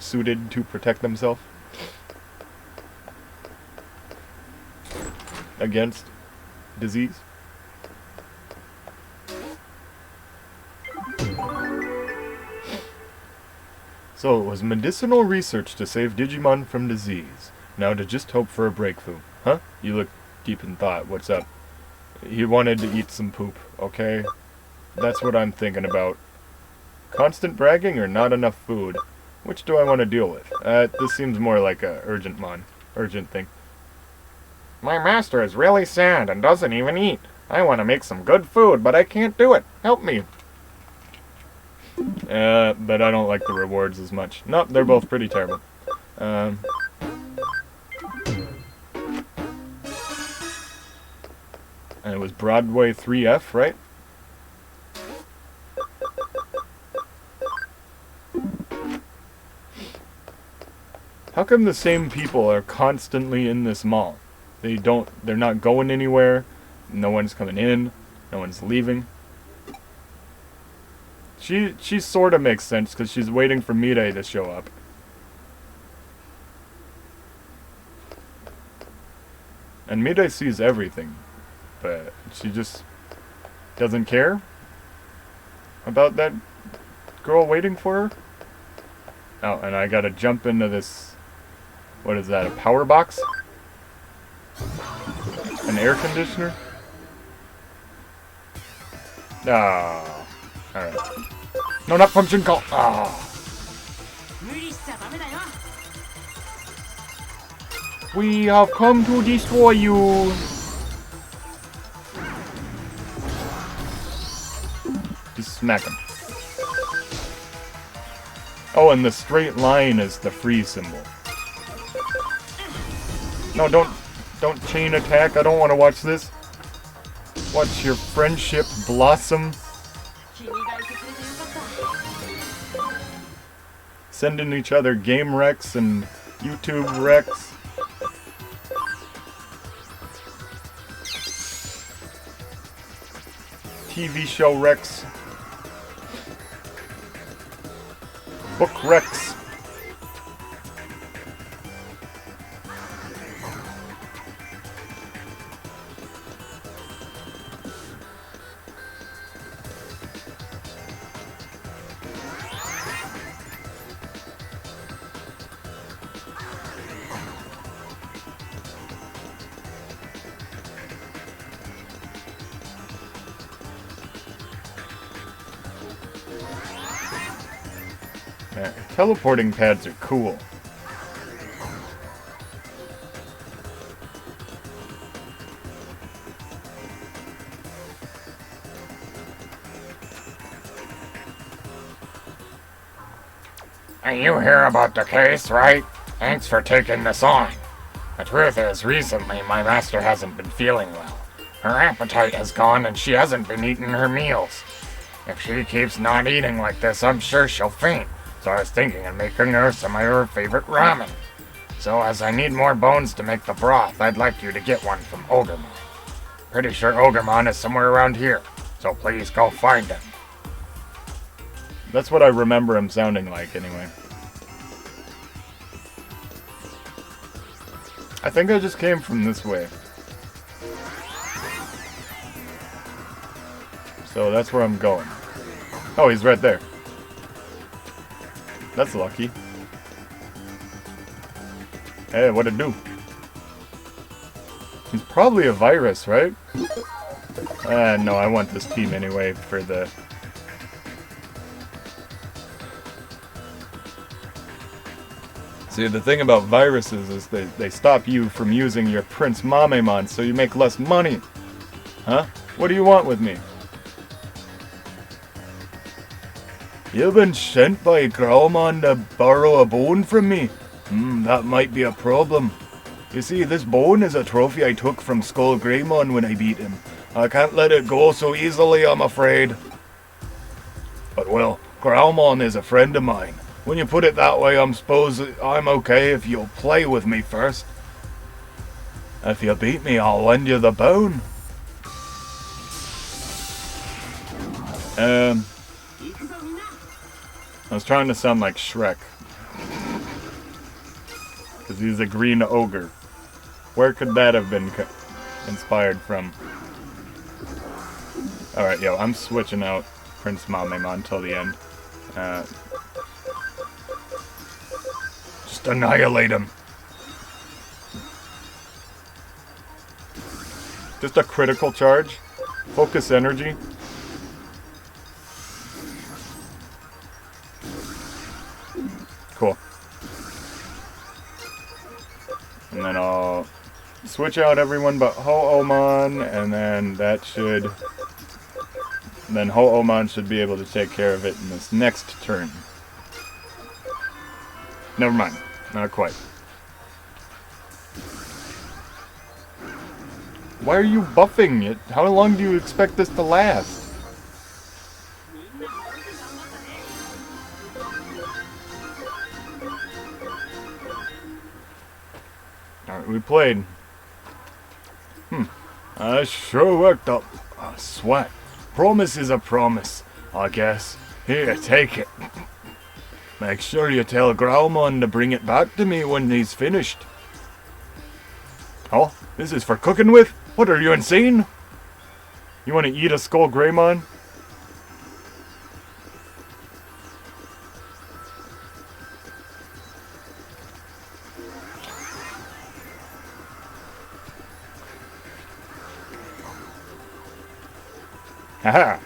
suited to protect themselves against disease. So it was medicinal research to save Digimon from disease. Now to just hope for a breakthrough. Huh? You look deep in thought. What's up? He wanted to eat some poop, okay? That's what I'm thinking about. Constant bragging or not enough food? Which do I want to deal with? This seems more like a urgent thing. My master is really sad and doesn't even eat. I want to make some good food, but I can't do it. Help me. But I don't like the rewards as much. Nope, they're both pretty terrible. And it was Broadway 3F, right? How come the same people are constantly in this mall? They're not going anywhere. No one's coming in. No one's leaving. She sort of makes sense because she's waiting for Mirai to show up. And Mirai sees everything. But she just doesn't care about that girl waiting for her. Oh, and I gotta jump into this... What is that, a power box? An air conditioner? Ah, alright. No, not function call. Ah. We have come to destroy you. Just smack him. Oh, and the straight line is the freeze symbol. No, don't chain attack. I don't want to watch this. Watch your friendship blossom. Sending each other game wrecks and YouTube wrecks. TV show wrecks. Book wrecks. Teleporting pads are cool. You hear about the case, right? Thanks for taking this on. The truth is, recently my master hasn't been feeling well. Her appetite has gone and she hasn't been eating her meals. If she keeps not eating like this, I'm sure she'll faint. So I was thinking of making her some of her favorite ramen. So as I need more bones to make the broth, I'd like you to get one from Ogremon. Pretty sure Ogremon is somewhere around here, so please go find him. That's what I remember him sounding like, anyway. I think I just came from this way. So that's where I'm going. Oh, he's right there. That's lucky. Hey, what'd it do? He's probably a virus, right? No, I want this team anyway for the... See, the thing about viruses is they stop you from using your Prince Mamemon, so you make less money. Huh? What do you want with me? You've been sent by Growlmon to borrow a bone from me. That might be a problem. You see, this bone is a trophy I took from Skull Greymon when I beat him. I can't let it go so easily, I'm afraid. But well, Growlmon is a friend of mine. When you put it that way, I'm suppose I'm okay if you'll play with me first. If you beat me, I'll lend you the bone. I was trying to sound like Shrek. Because he's a green ogre. Where could that have been inspired from? Alright, yo, I'm switching out Prince Mamemon until the end. Just annihilate him. Just a critical charge. Focus energy. Cool. And then I'll switch out everyone but Ho-Omon, and then that should... Then Ho-Omon should be able to take care of it in this next turn. Never mind. Not quite. Why are you buffing it? How long do you expect this to last? Alright, we played. I sure worked up a sweat. Promise is a promise, I guess. Here, take it. Make sure you tell Growlmon to bring it back to me when he's finished. Oh, this is for cooking with? What, are you insane? You want to eat a Skull Greymon? Haha.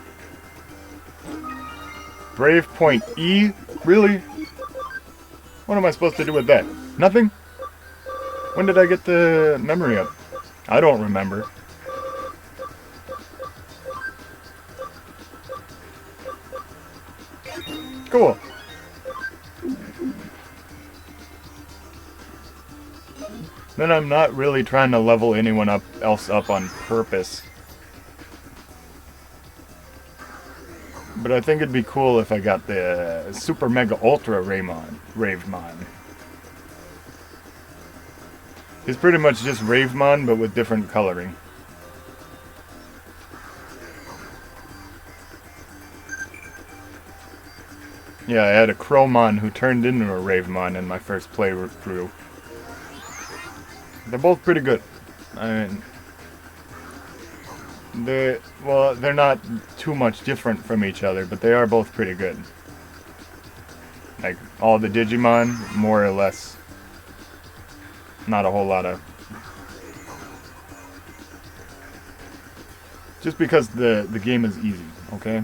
Brave Point E? Really? What am I supposed to do with that? Nothing? When did I get the memory up? I don't remember. Cool. Then I'm not really trying to level anyone else up on purpose. But I think it'd be cool if I got the Super Mega Ultra Ravemon. He's pretty much just Ravemon, but with different coloring. Yeah, I had a Crowmon who turned into a Ravemon in my first playthrough. They're both pretty good. I mean, they're not too much different from each other, but they are both pretty good. Like, all the Digimon, more or less. Not a whole lot of... Just because the game is easy, okay?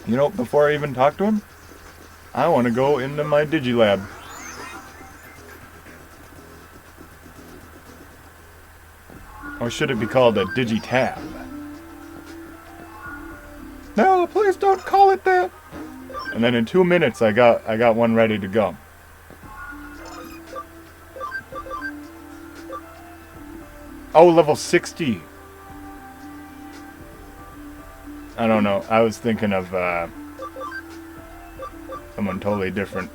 You know, before I even talk to him, I want to go into my Digilab. Or should it be called a Digitab? No, please don't call it that! And then in 2 minutes I got one ready to go. Oh, level 60. I don't know. I was thinking of someone totally different.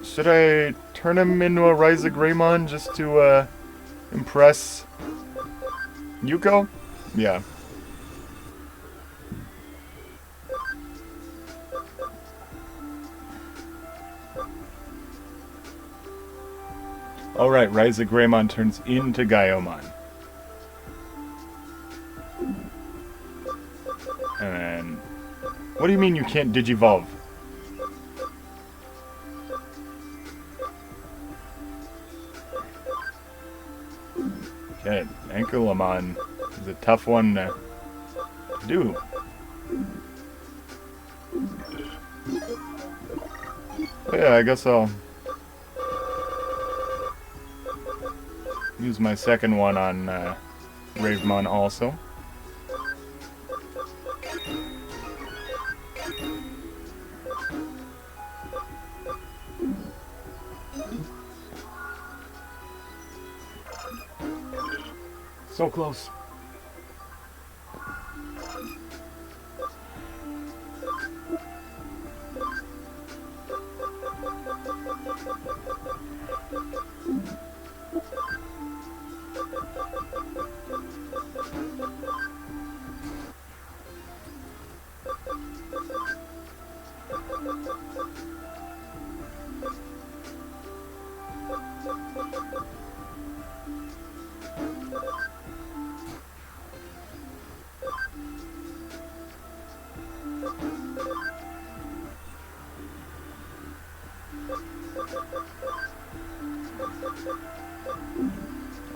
Should I turn him into a Ryza Greymon just to impress Yuko? Yeah. Alright, Ryza Greymon turns into Gaiomon. And what do you mean you can't Digivolve? Okay, Ankylamon is a tough one to do. But yeah, I guess I'll use my second one on Ravemon also. So close.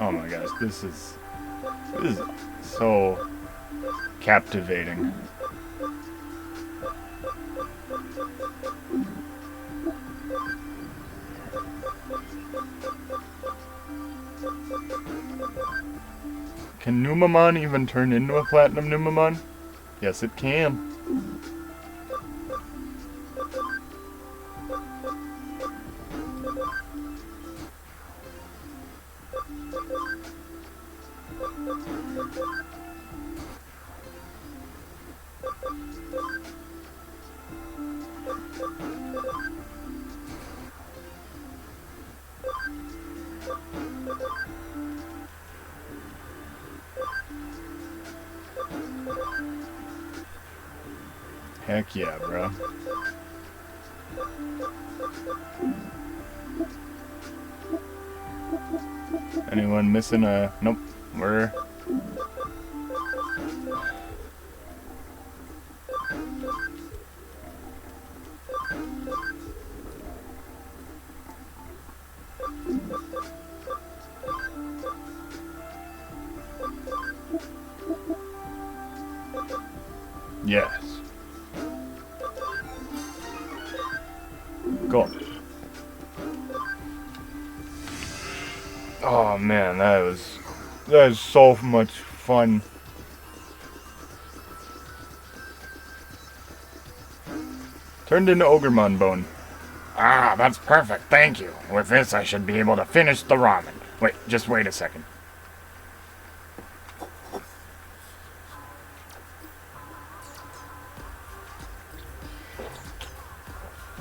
Oh my gosh, this is so captivating. Can Numamon even turn into a Platinum Numamon? Yes, it can. Heck yeah, bro. Anyone missing a... Nope. We're... Yes. Cool. Oh man, that is so much fun. Turned into Ogremon bone. Ah, that's perfect, thank you. With this, I should be able to finish the ramen. Wait, just wait a second.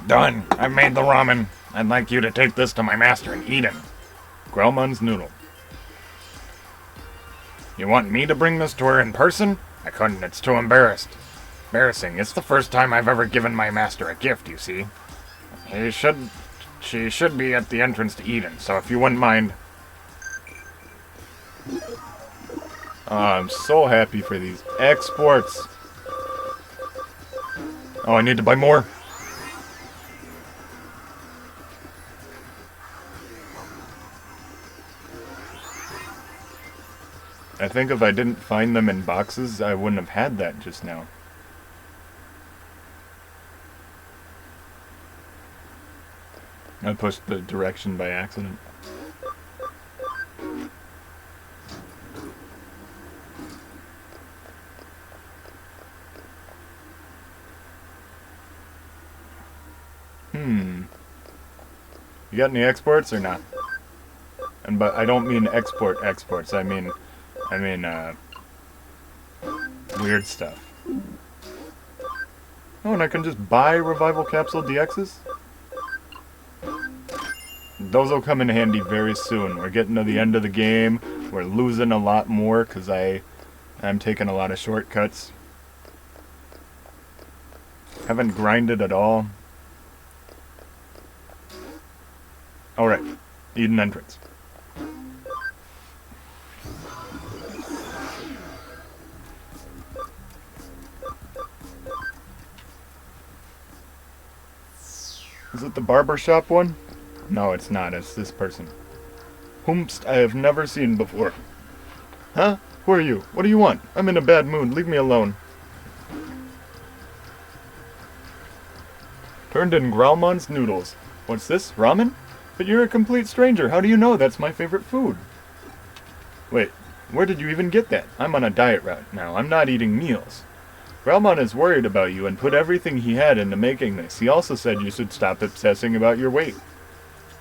Done. I've made the ramen. I'd like you to take this to my master and eat it. Growlmon's noodle. You want me to bring this to her in person? I couldn't, it's too embarrassing. It's the first time I've ever given my master a gift, you see. She should be at the entrance to Eden, so if you wouldn't mind. I'm so happy for these exports. Oh, I need to buy more. I think if I didn't find them in boxes, I wouldn't have had that just now. I pushed the direction by accident. You got any exports or not? But I don't mean exports. I mean weird stuff. Oh, and I can just buy Revival Capsule DXs? Those will come in handy very soon. We're getting to the end of the game. We're losing a lot more because I'm taking a lot of shortcuts. Haven't grinded at all. Alright, Eden entrance. Is it the barbershop one? No, it's not. It's this person. Whomst I have never seen before. Huh? Who are you? What do you want? I'm in a bad mood. Leave me alone. Turned in Growlmon's noodles. What's this? Ramen? But you're a complete stranger. How do you know that's my favorite food? Wait, where did you even get that? I'm on a diet right now. I'm not eating meals. Growlmon is worried about you and put everything he had into making this. He also said you should stop obsessing about your weight.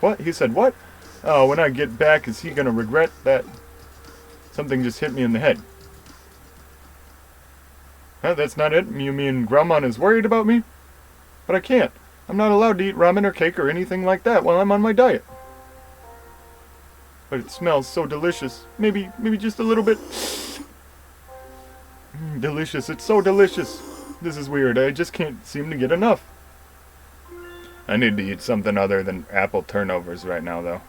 What? He said what? Oh, when I get back, is he gonna regret that? Something just hit me in the head. Huh, that's not it? You mean Growlmon is worried about me? But I can't. I'm not allowed to eat ramen or cake or anything like that while I'm on my diet. But it smells so delicious. Maybe just a little bit. Delicious. It's so delicious. This is weird. I just can't seem to get enough. I need to eat something other than apple turnovers right now, though.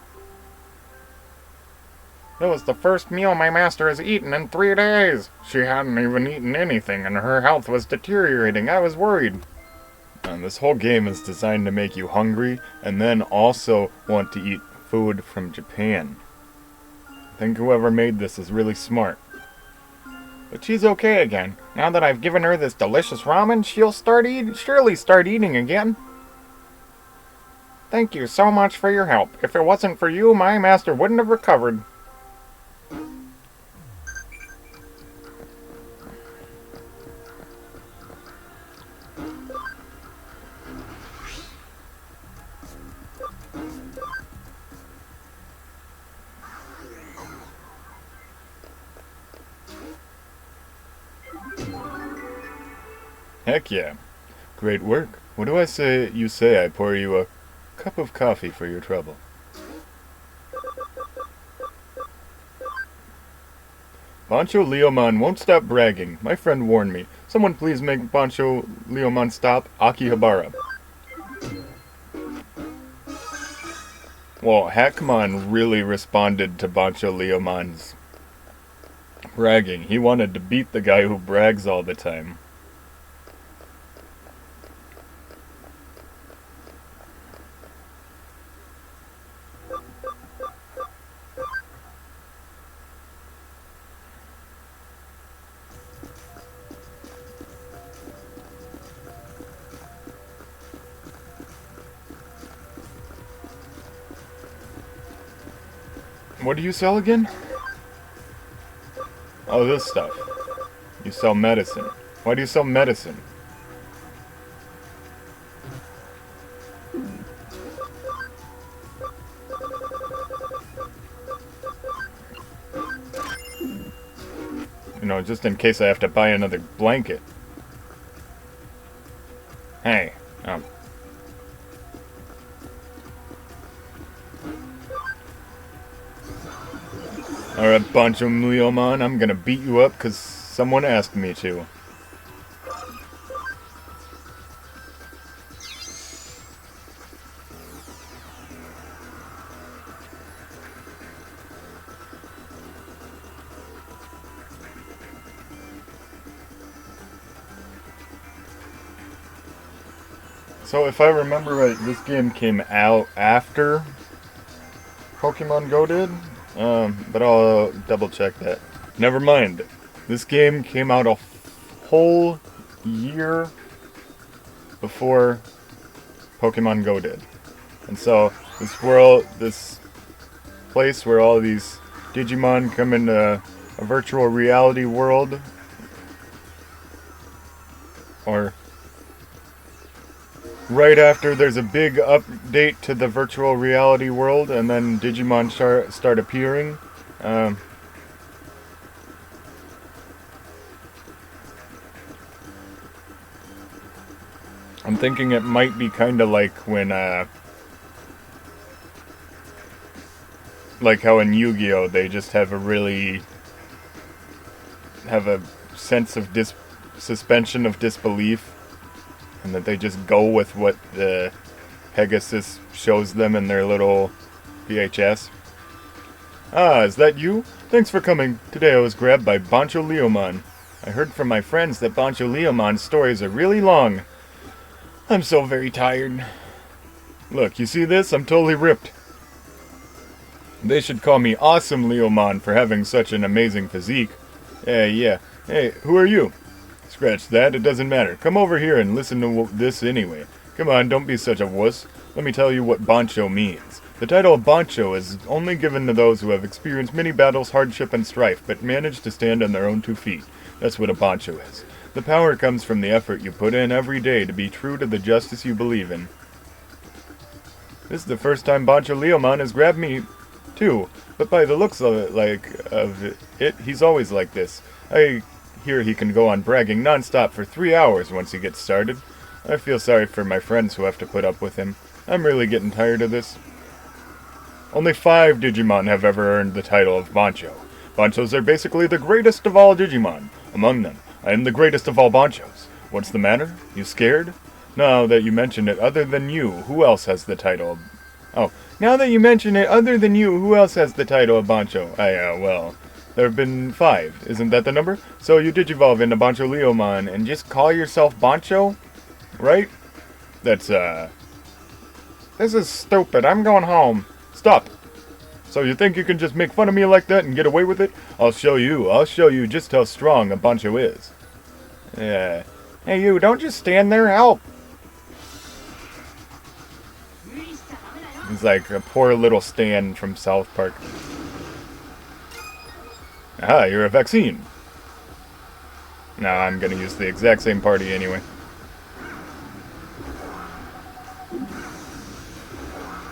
It was the first meal my master has eaten in 3 days. She hadn't even eaten anything and her health was deteriorating. I was worried. This whole game is designed to make you hungry and then also want to eat food from Japan. I think whoever made this is really smart. But she's okay again. Now that I've given her this delicious ramen, she'll surely start eating again. Thank you so much for your help. If it wasn't for you, my master wouldn't have recovered. Heck yeah. Great work. What do I say? You say I pour you a cup of coffee for your trouble. Bancho Leomon won't stop bragging. My friend warned me. Someone please make Bancho Leomon stop. Akihabara. Well, Hackmon really responded to Bancho Leomon's bragging. He wanted to beat the guy who brags all the time. What do you sell again? Oh, this stuff. You sell medicine. Why do you sell medicine? You know, just in case I have to buy another blanket. Hey, Alright, Bancho Leomon, I'm gonna beat you up because someone asked me to. So if I remember right, this game came out after Pokemon Go did? But I'll double check that. Never mind. This game came out a whole year before Pokemon Go did. And so this world, this place where all these Digimon come into a virtual reality world, or right after there's a big update to the virtual reality world, and then Digimon start appearing. I'm thinking it might be kind of like when, like how in Yu-Gi-Oh! They just have a sense of suspension of disbelief. And that they just go with what the Pegasus shows them in their little VHS. Ah, is that you? Thanks for coming. Today I was grabbed by Bancho Leomon. I heard from my friends that Bancho Leomon's stories are really long. I'm so very tired. Look, you see this? I'm totally ripped. They should call me Awesome Leomon for having such an amazing physique. Yeah. Hey, who are you? Scratch that, it doesn't matter. Come over here and listen to this anyway. Come on, don't be such a wuss. Let me tell you what Bancho means. The title of Bancho is only given to those who have experienced many battles, hardship, and strife, but managed to stand on their own 2 feet. That's what a Bancho is. The power comes from the effort you put in every day to be true to the justice you believe in. This is the first time Bancho Leomon has grabbed me, too. But by the looks of it, he's always like this. I hear he can go on bragging non-stop for 3 hours once he gets started. I feel sorry for my friends who have to put up with him. I'm really getting tired of this. Only 5 Digimon have ever earned the title of Bancho. Banchos are basically the greatest of all Digimon. Among them, I am the greatest of all Banchos. What's the matter? You scared? Now that you mention it, other than you, who else has the title of... now that you mention it, other than you, who else has the title of Bancho? Well... there have been 5. Isn't that the number? So you digivolve into Bancho Leomon and just call yourself Bancho? Right? That's, This is stupid. I'm going home. Stop. So you think you can just make fun of me like that and get away with it? I'll show you just how strong a Bancho is. Hey you, don't just stand there. Help. He's like a poor little Stan from South Park. Aha, you're a vaccine. No, I'm gonna use the exact same party anyway.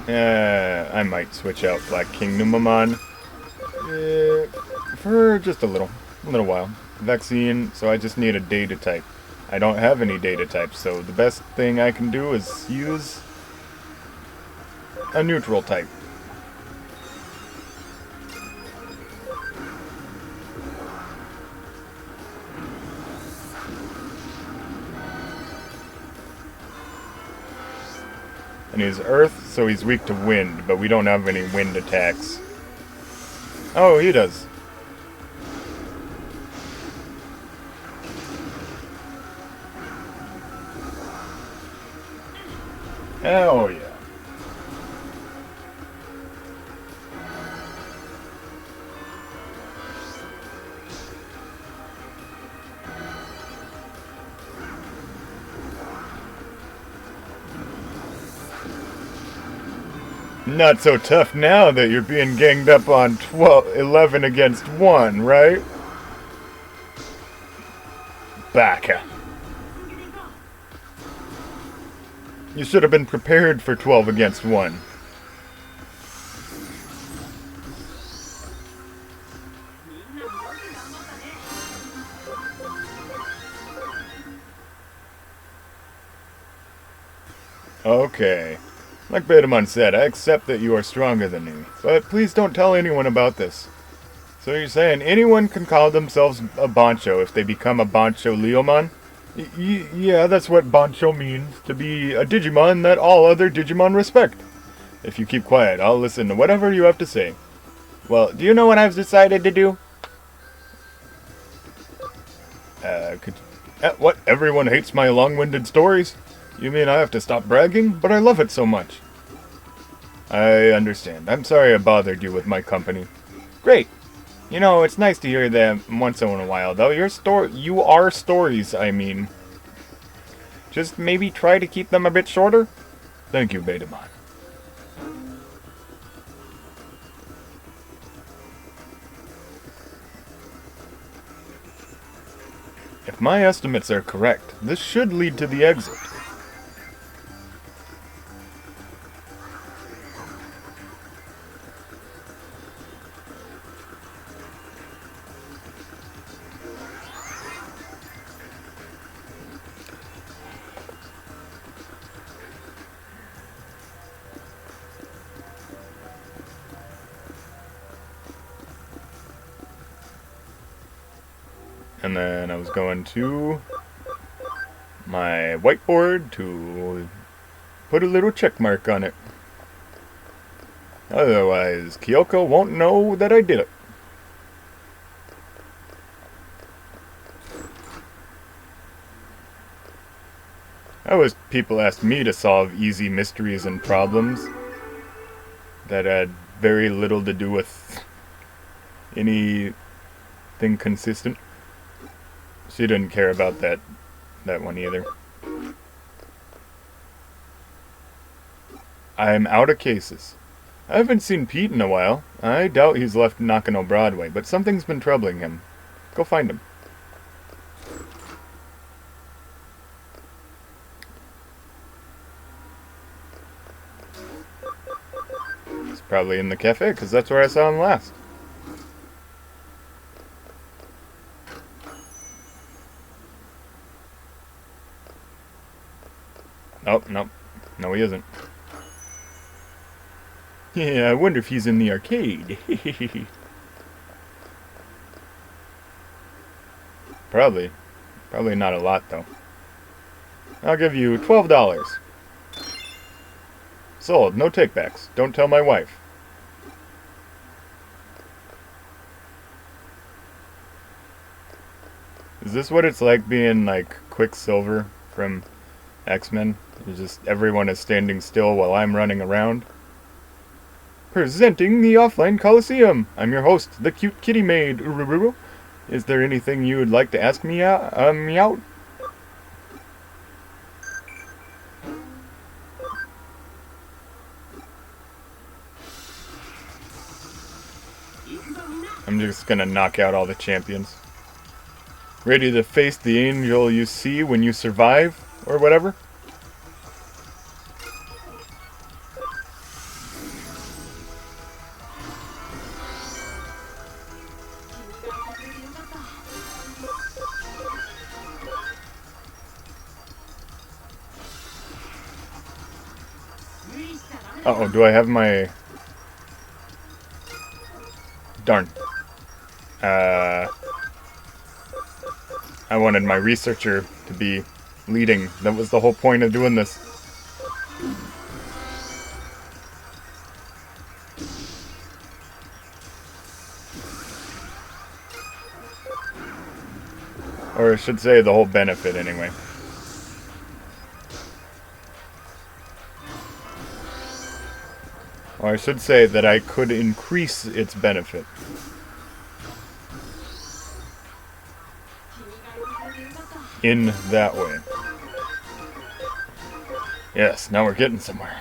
I might switch out Black King Numamon. For just a little while. Vaccine, so I just need a data type. I don't have any data types, so the best thing I can do is use a neutral type. And he's Earth, so he's weak to wind, but we don't have any wind attacks. Oh, he does. Hell yeah. Not so tough now that you're being ganged up on 11 against 1, right? Baka. You should have been prepared for 12 against 1. Okay. Like Betamon said, I accept that you are stronger than me, but please don't tell anyone about this. So you're saying anyone can call themselves a Bancho if they become a Bancho Leomon? Yeah, that's what Bancho means, to be a Digimon that all other Digimon respect. If you keep quiet, I'll listen to whatever you have to say. Well, do you know what I've decided to do? What? Everyone hates my long-winded stories? You mean I have to stop bragging? But I love it so much. I understand. I'm sorry I bothered you with my company. Great. You know, it's nice to hear them once in a while, though. You are stories, I mean. Just maybe try to keep them a bit shorter? Thank you, Betamon. If my estimates are correct, this should lead to the exit. And then I was going to my whiteboard to put a little check mark on it. Otherwise, Kyoko won't know that I did it. People asked me to solve easy mysteries and problems that had very little to do with anything consistent. She didn't care about that one either. I'm out of cases. I haven't seen Pete in a while. I doubt he's left Nakano Broadway, but something's been troubling him. Go find him. He's probably in the cafe, because that's where I saw him last. Oh, no. No, he isn't. Yeah, I wonder if he's in the arcade. Probably. Probably not a lot, though. I'll give you $12. Sold. No takebacks. Don't tell my wife. Is this what it's like being, like, Quicksilver from X-Men? Everyone is standing still while I'm running around. Presenting the Offline Coliseum! I'm your host, the cute kitty maid. Is there anything you would like to ask me out? I'm just gonna knock out all the champions. Ready to face the angel you see when you survive, or whatever? Uh-oh, do I have my... Darn. I wanted my researcher to be leading. That was the whole point of doing this. Or I should say the whole benefit, anyway. Or I should say that I could increase its benefit. In that way. Yes, now we're getting somewhere.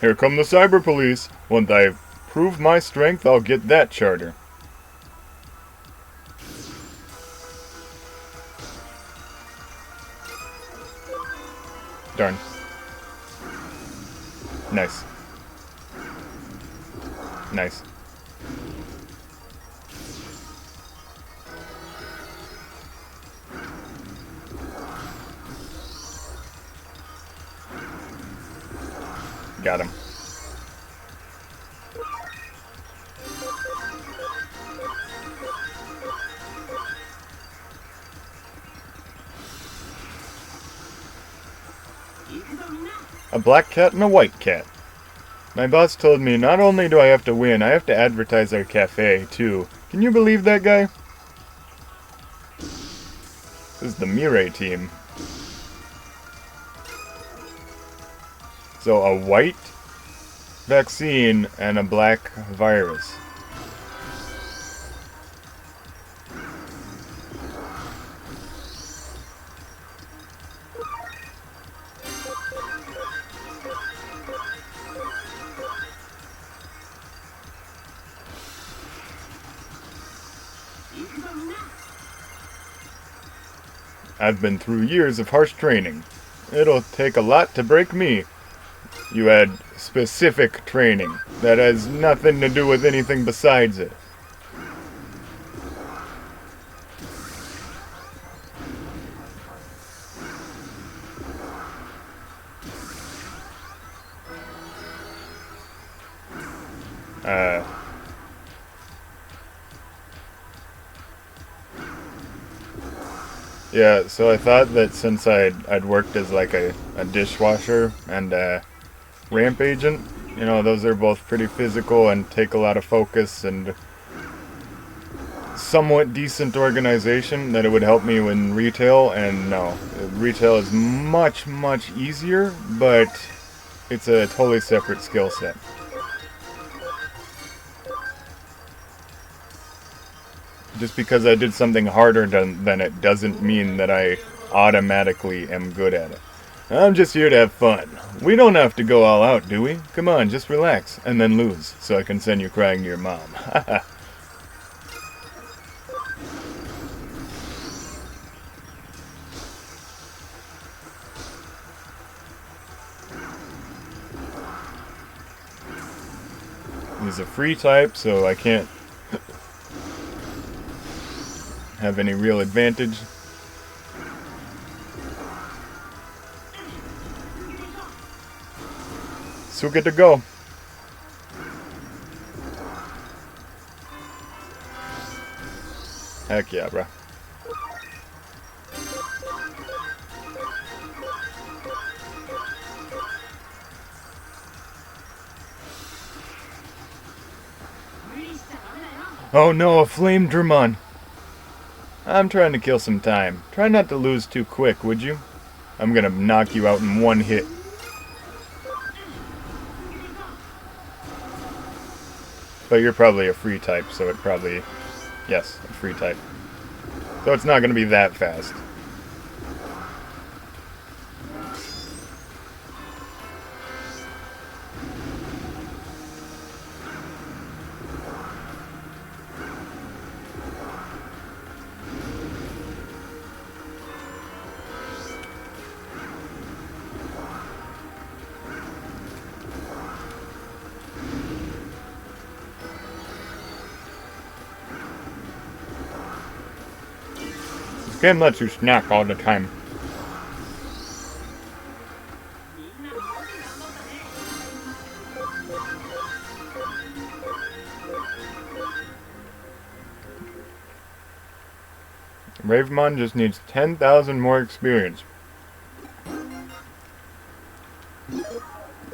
Here come the cyber police. Once I prove my strength, I'll get that charter. Darn. Nice. Nice. Got him. A black cat and a white cat. My boss told me not only do I have to win, I have to advertise our cafe, too. Can you believe that guy? This is the Mirai team. So a white vaccine and a black virus. I've been through years of harsh training. It'll take a lot to break me. You had specific training that has nothing to do with anything besides it. Yeah, so I thought that since I'd worked as like a dishwasher and a ramp agent, you know, those are both pretty physical and take a lot of focus and somewhat decent organization, that it would help me in retail, and no. Retail is much, much easier, but it's a totally separate skill set. Just because I did something harder than it doesn't mean that I automatically am good at it. I'm just here to have fun. We don't have to go all out, do we? Come on, just relax, and then lose, so I can send you crying to your mom. Haha. He's a free type, so I can't have any real advantage. So good to go. Heck yeah, bruh. Oh no, a flame Digimon. I'm trying to kill some time. Try not to lose too quick, would you? I'm gonna knock you out in one hit. But you're probably a free type, so it probably... Yes, a free type. So it's not gonna be that fast. This game lets you snack all the time. Ravemon just needs 10,000 more experience.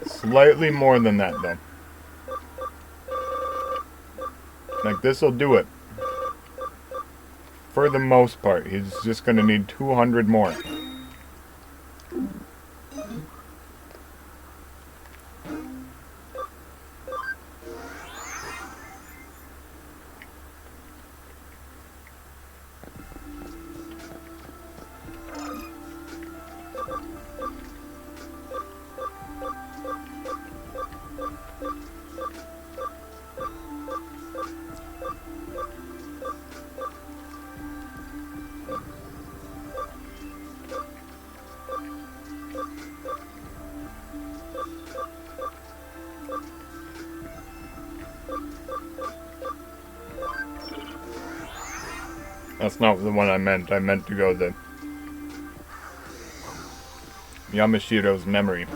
Slightly more than that, though. Like, this'll do it. For the most part, he's just gonna need 200 more. That's not the one I meant. I meant to go the Yamashiro's memory.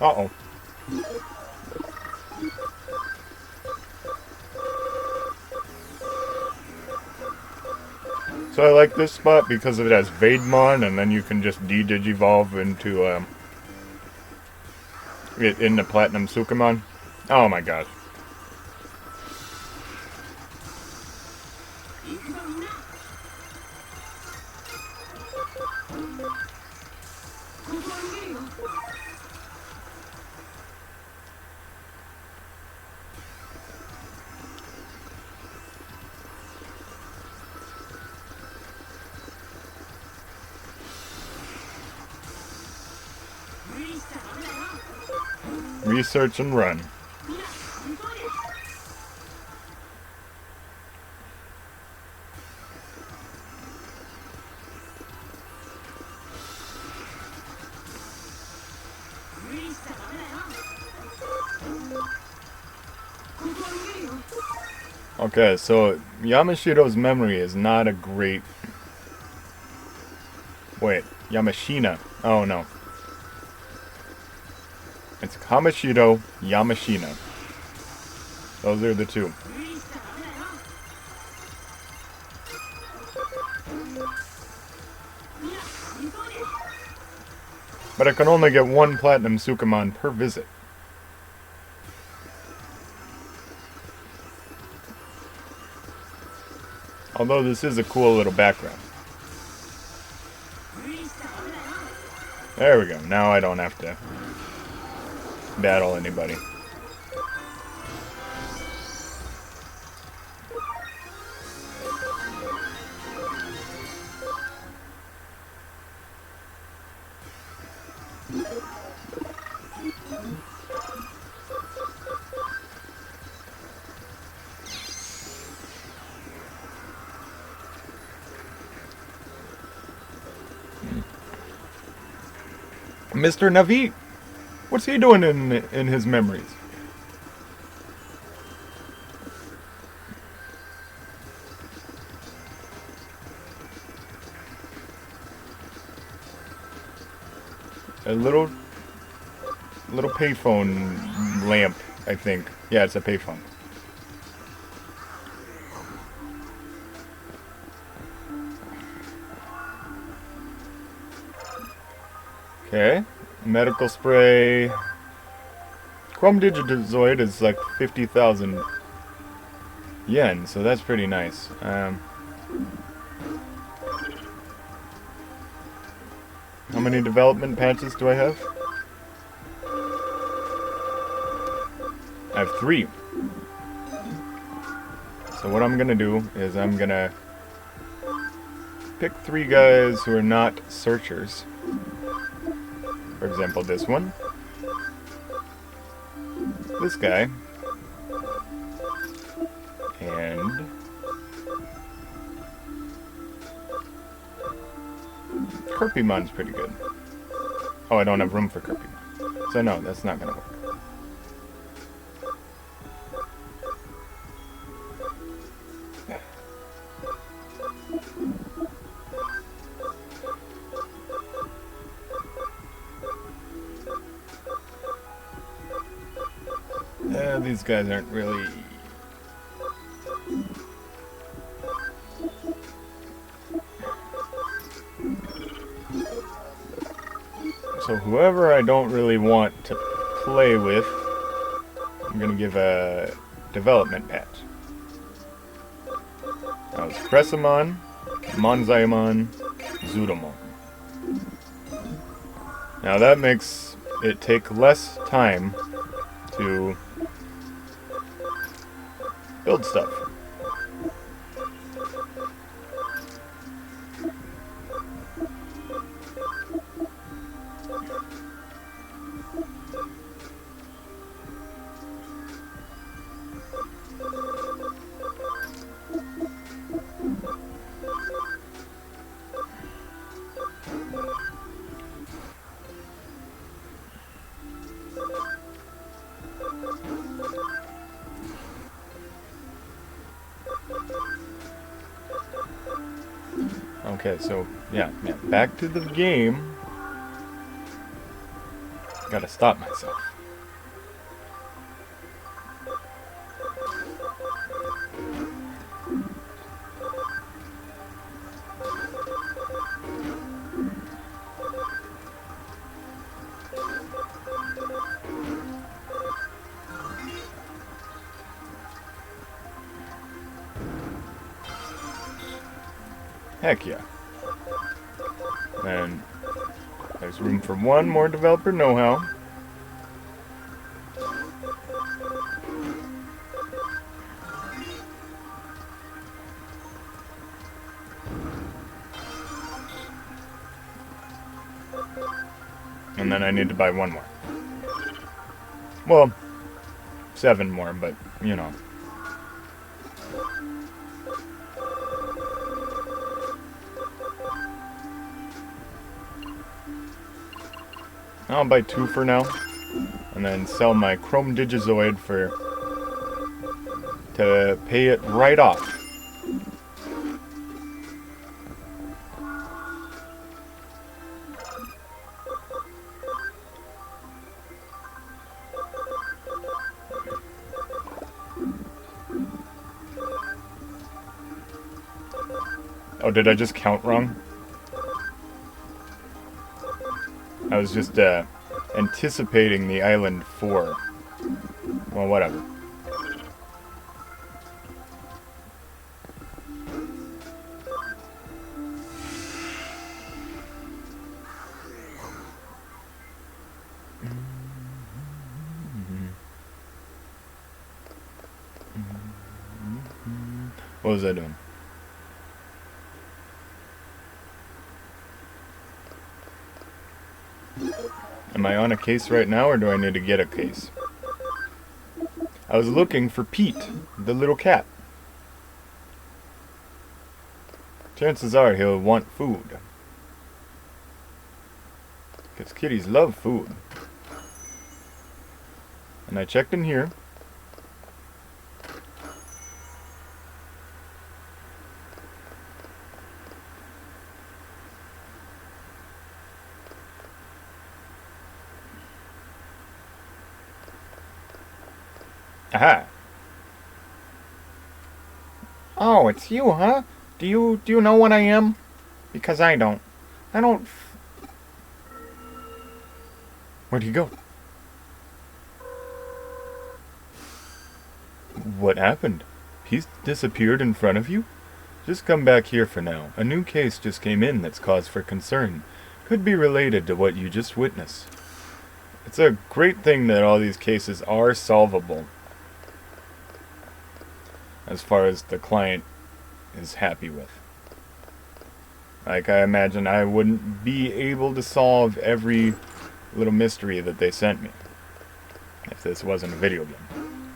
Uh-oh. So I like this spot because it has Vademon, and then you can just de-digivolve into, it in the Platinum Sukamon. Oh my gosh. Research and run. Okay, so Yamashiro's memory is not a great... Wait, Yamashina. Oh no. It's Kamashiro, Yamashina. Those are the two. But I can only get one Platinum Sukamon per visit. Although this is a cool little background. There we go. Now I don't have to battle anybody. Mr. Navi, what's he doing in his memories? A little payphone lamp, I think. Yeah, it's a payphone. Okay, medical spray. Chrome Digitizoid is like 50,000 yen, so that's pretty nice. How many development patches do I have? I have 3. So what I'm gonna do is I'm gonna pick 3 guys who are not searchers. For example, this one. This guy. And Kirpimon's pretty good. Oh, I don't have room for Kirpimon. So no, that's not gonna work. these guys aren't really... So whoever I don't really want to play with, I'm gonna give a development patch. That was Pressamon, Monzaimon, Zudomon. Now that makes it take less time to build stuff. Okay, so, yeah, back to the game. Gotta stop myself. Heck yeah. And there's room for one more developer know-how. And then I need to buy one more. Well, 7 more, but, you know. I'll buy 2 for now, and then sell my Chrome Digizoid to pay it right off. Oh, did I just count wrong? I was just anticipating the island 4. Well, whatever. What was I doing? Am I on a case right now, or do I need to get a case? I was looking for Pete, the little cat. Chances are he'll want food. Because kitties love food. And I checked in here. Aha. Oh, it's you, huh? Do you know what I am? Because I don't. Where'd he go? What happened? He's disappeared in front of you? Just come back here for now. A new case just came in that's cause for concern. Could be related to what you just witnessed. It's a great thing that all these cases are solvable. As far as the client is happy with. Like, I imagine I wouldn't be able to solve every little mystery that they sent me if this wasn't a video game.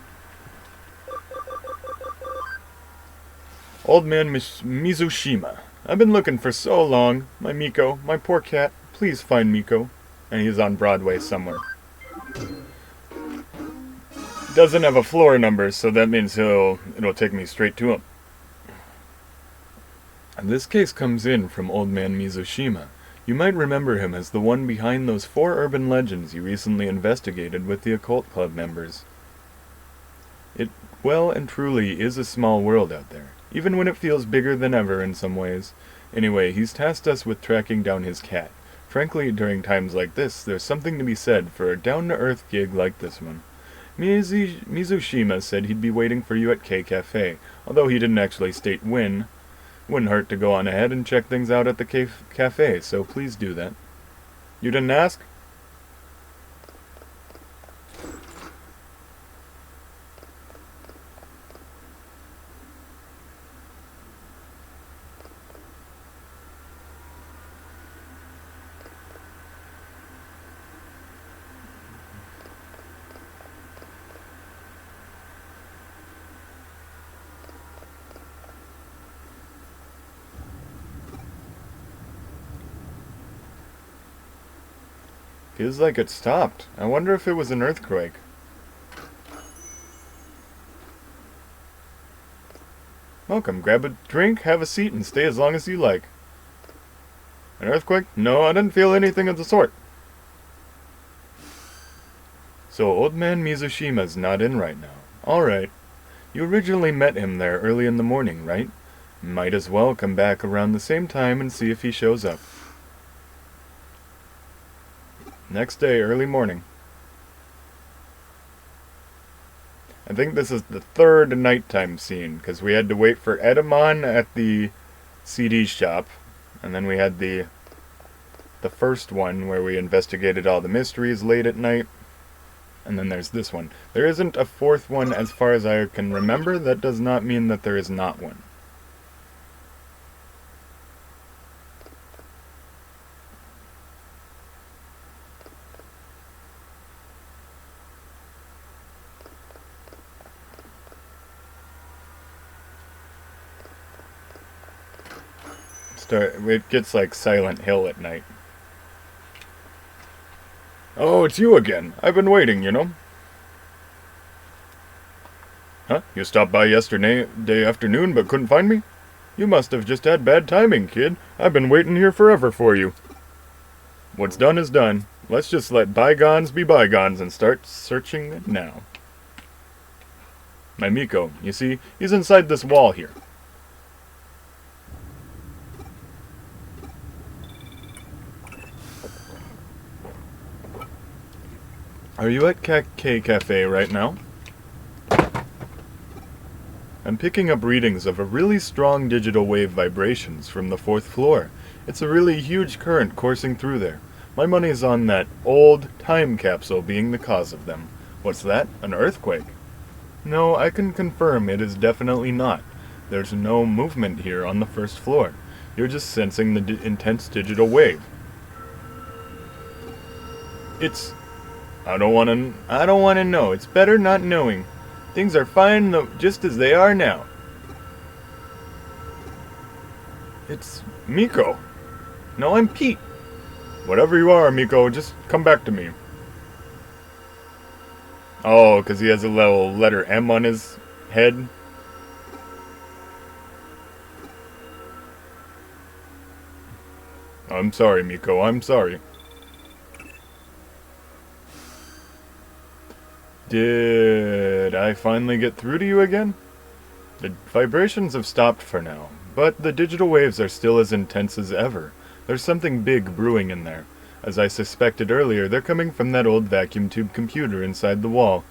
Old Man Mizushima. I've been looking for so long. My Miko, my poor cat. Please find Miko. And he's on Broadway somewhere. Doesn't have a floor number, so that means it'll take me straight to him. And this case comes in from Old Man Mizushima. You might remember him as the one behind those 4 urban legends you recently investigated with the Occult Club members. It well and truly is a small world out there, even when it feels bigger than ever in some ways. Anyway, he's tasked us with tracking down his cat. Frankly, during times like this, there's something to be said for a down-to-earth gig like this one. Mizushima said he'd be waiting for you at K Cafe, although he didn't actually state when. Wouldn't hurt to go on ahead and check things out at the cafe, so please do that. You didn't ask? Feels like it stopped. I wonder if it was an earthquake. Welcome. Grab a drink, have a seat, and stay as long as you like. An earthquake? No, I didn't feel anything of the sort. So old man Mizushima's not in right now. Alright. You originally met him there early in the morning, right? Might as well come back around the same time and see if he shows up. Next day, early morning. I think this is the third nighttime scene, because we had to wait for Edamon at the CD shop, and then we had the first one where we investigated all the mysteries late at night, and then there's this one. There isn't a fourth one as far as I can remember. That does not mean that there is not one. It gets like Silent Hill at night. Oh, it's you again. I've been waiting, you know. Huh? You stopped by yesterday afternoon but couldn't find me? You must have just had bad timing, kid. I've been waiting here forever for you. What's done is done. Let's just let bygones be bygones and start searching now. My Miko, you see, he's inside this wall here. Are you at K Cafe right now? I'm picking up readings of a really strong digital wave vibrations from the 4th floor. It's a really huge current coursing through there. My money's on that old time capsule being the cause of them. What's that? An earthquake? No, I can confirm it is definitely not. There's no movement here on the 1st floor. You're just sensing the intense digital wave. It's... I don't want to know. It's better not knowing. Things are fine just as they are now. It's Miko. No, I'm Pete. Whatever you are, Miko, just come back to me. Oh, because he has a little letter M on his head. I'm sorry, Miko. I'm sorry. Did I finally get through to you again? The vibrations have stopped for now, but the digital waves are still as intense as ever. There's something big brewing in there. As I suspected earlier, they're coming from that old vacuum tube computer inside the wall.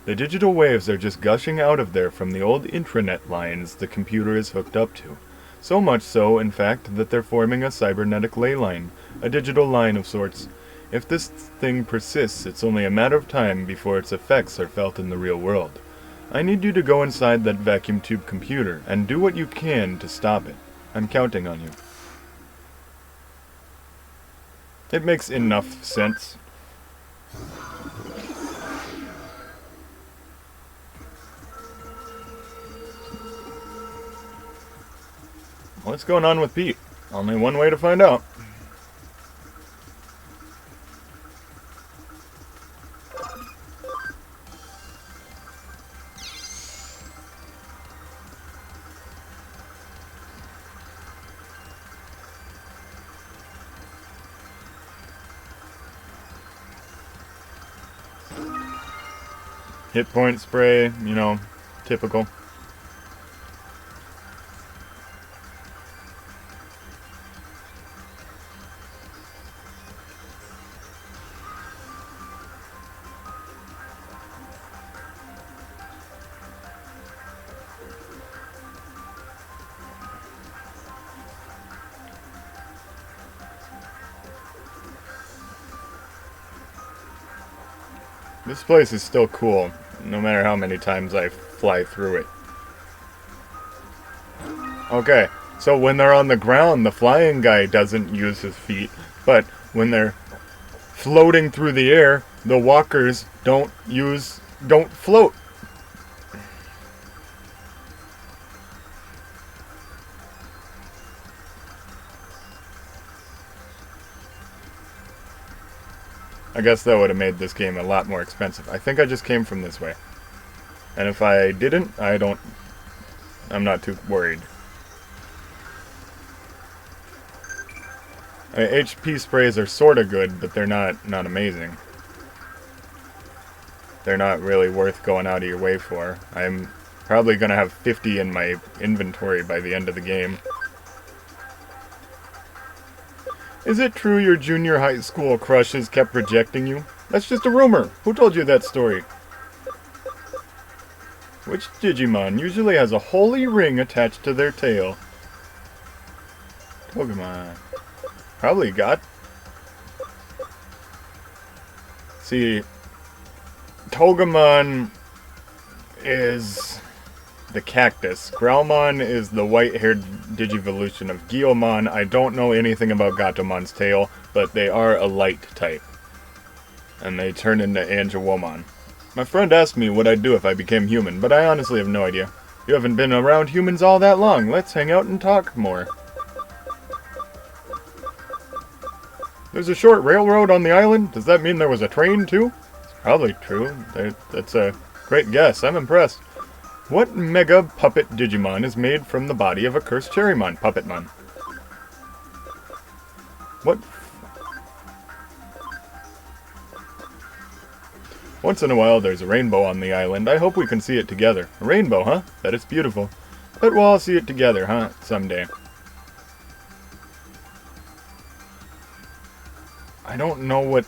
The digital waves are just gushing out of there from the old intranet lines the computer is hooked up to. So much so, in fact, that they're forming a cybernetic ley line, a digital line of sorts. If this thing persists, it's only a matter of time before its effects are felt in the real world. I need you to go inside that vacuum tube computer and do what you can to stop it. I'm counting on you. It makes enough sense. What's going on with Pete? Only one way to find out. Hit point spray, you know, Typical. This place is still cool, no matter how many times I fly through it. Okay, so when they're on the ground, the flying guy doesn't use his feet, but when they're floating through the air, the walkers don't float. I guess that would have made this game a lot more expensive. I think I just came from this way. And if I didn't, I'm not too worried. I mean, HP sprays are sorta good, but they're not amazing. They're not really worth going out of your way for. I'm probably gonna have 50 in my inventory by the end of the game. Is it true your junior high school crushes kept rejecting you? That's just a rumor. Who told you that story? Which Digimon usually has a holy ring attached to their tail? Pokemon. Probably got. See, Togemon is the cactus. Growlmon is the white-haired Digivolution of Guiomon. I don't know anything about Gatomon's tail, but they are a light type. And they turn into Angelwomon. My friend asked me what I'd do if I became human, but I honestly have no idea. You haven't been around humans all that long. Let's hang out and talk more. There's a short railroad on the island? Does that mean there was a train, too? It's probably true. That's a great guess. I'm impressed. What Mega Puppet Digimon is made from the body of a cursed Cherrymon Puppetmon? What? Once in a while there's a rainbow on the island. I hope we can see it together. A rainbow, huh? Bet it's beautiful. Bet we'll all see it together, huh? Someday. I don't know what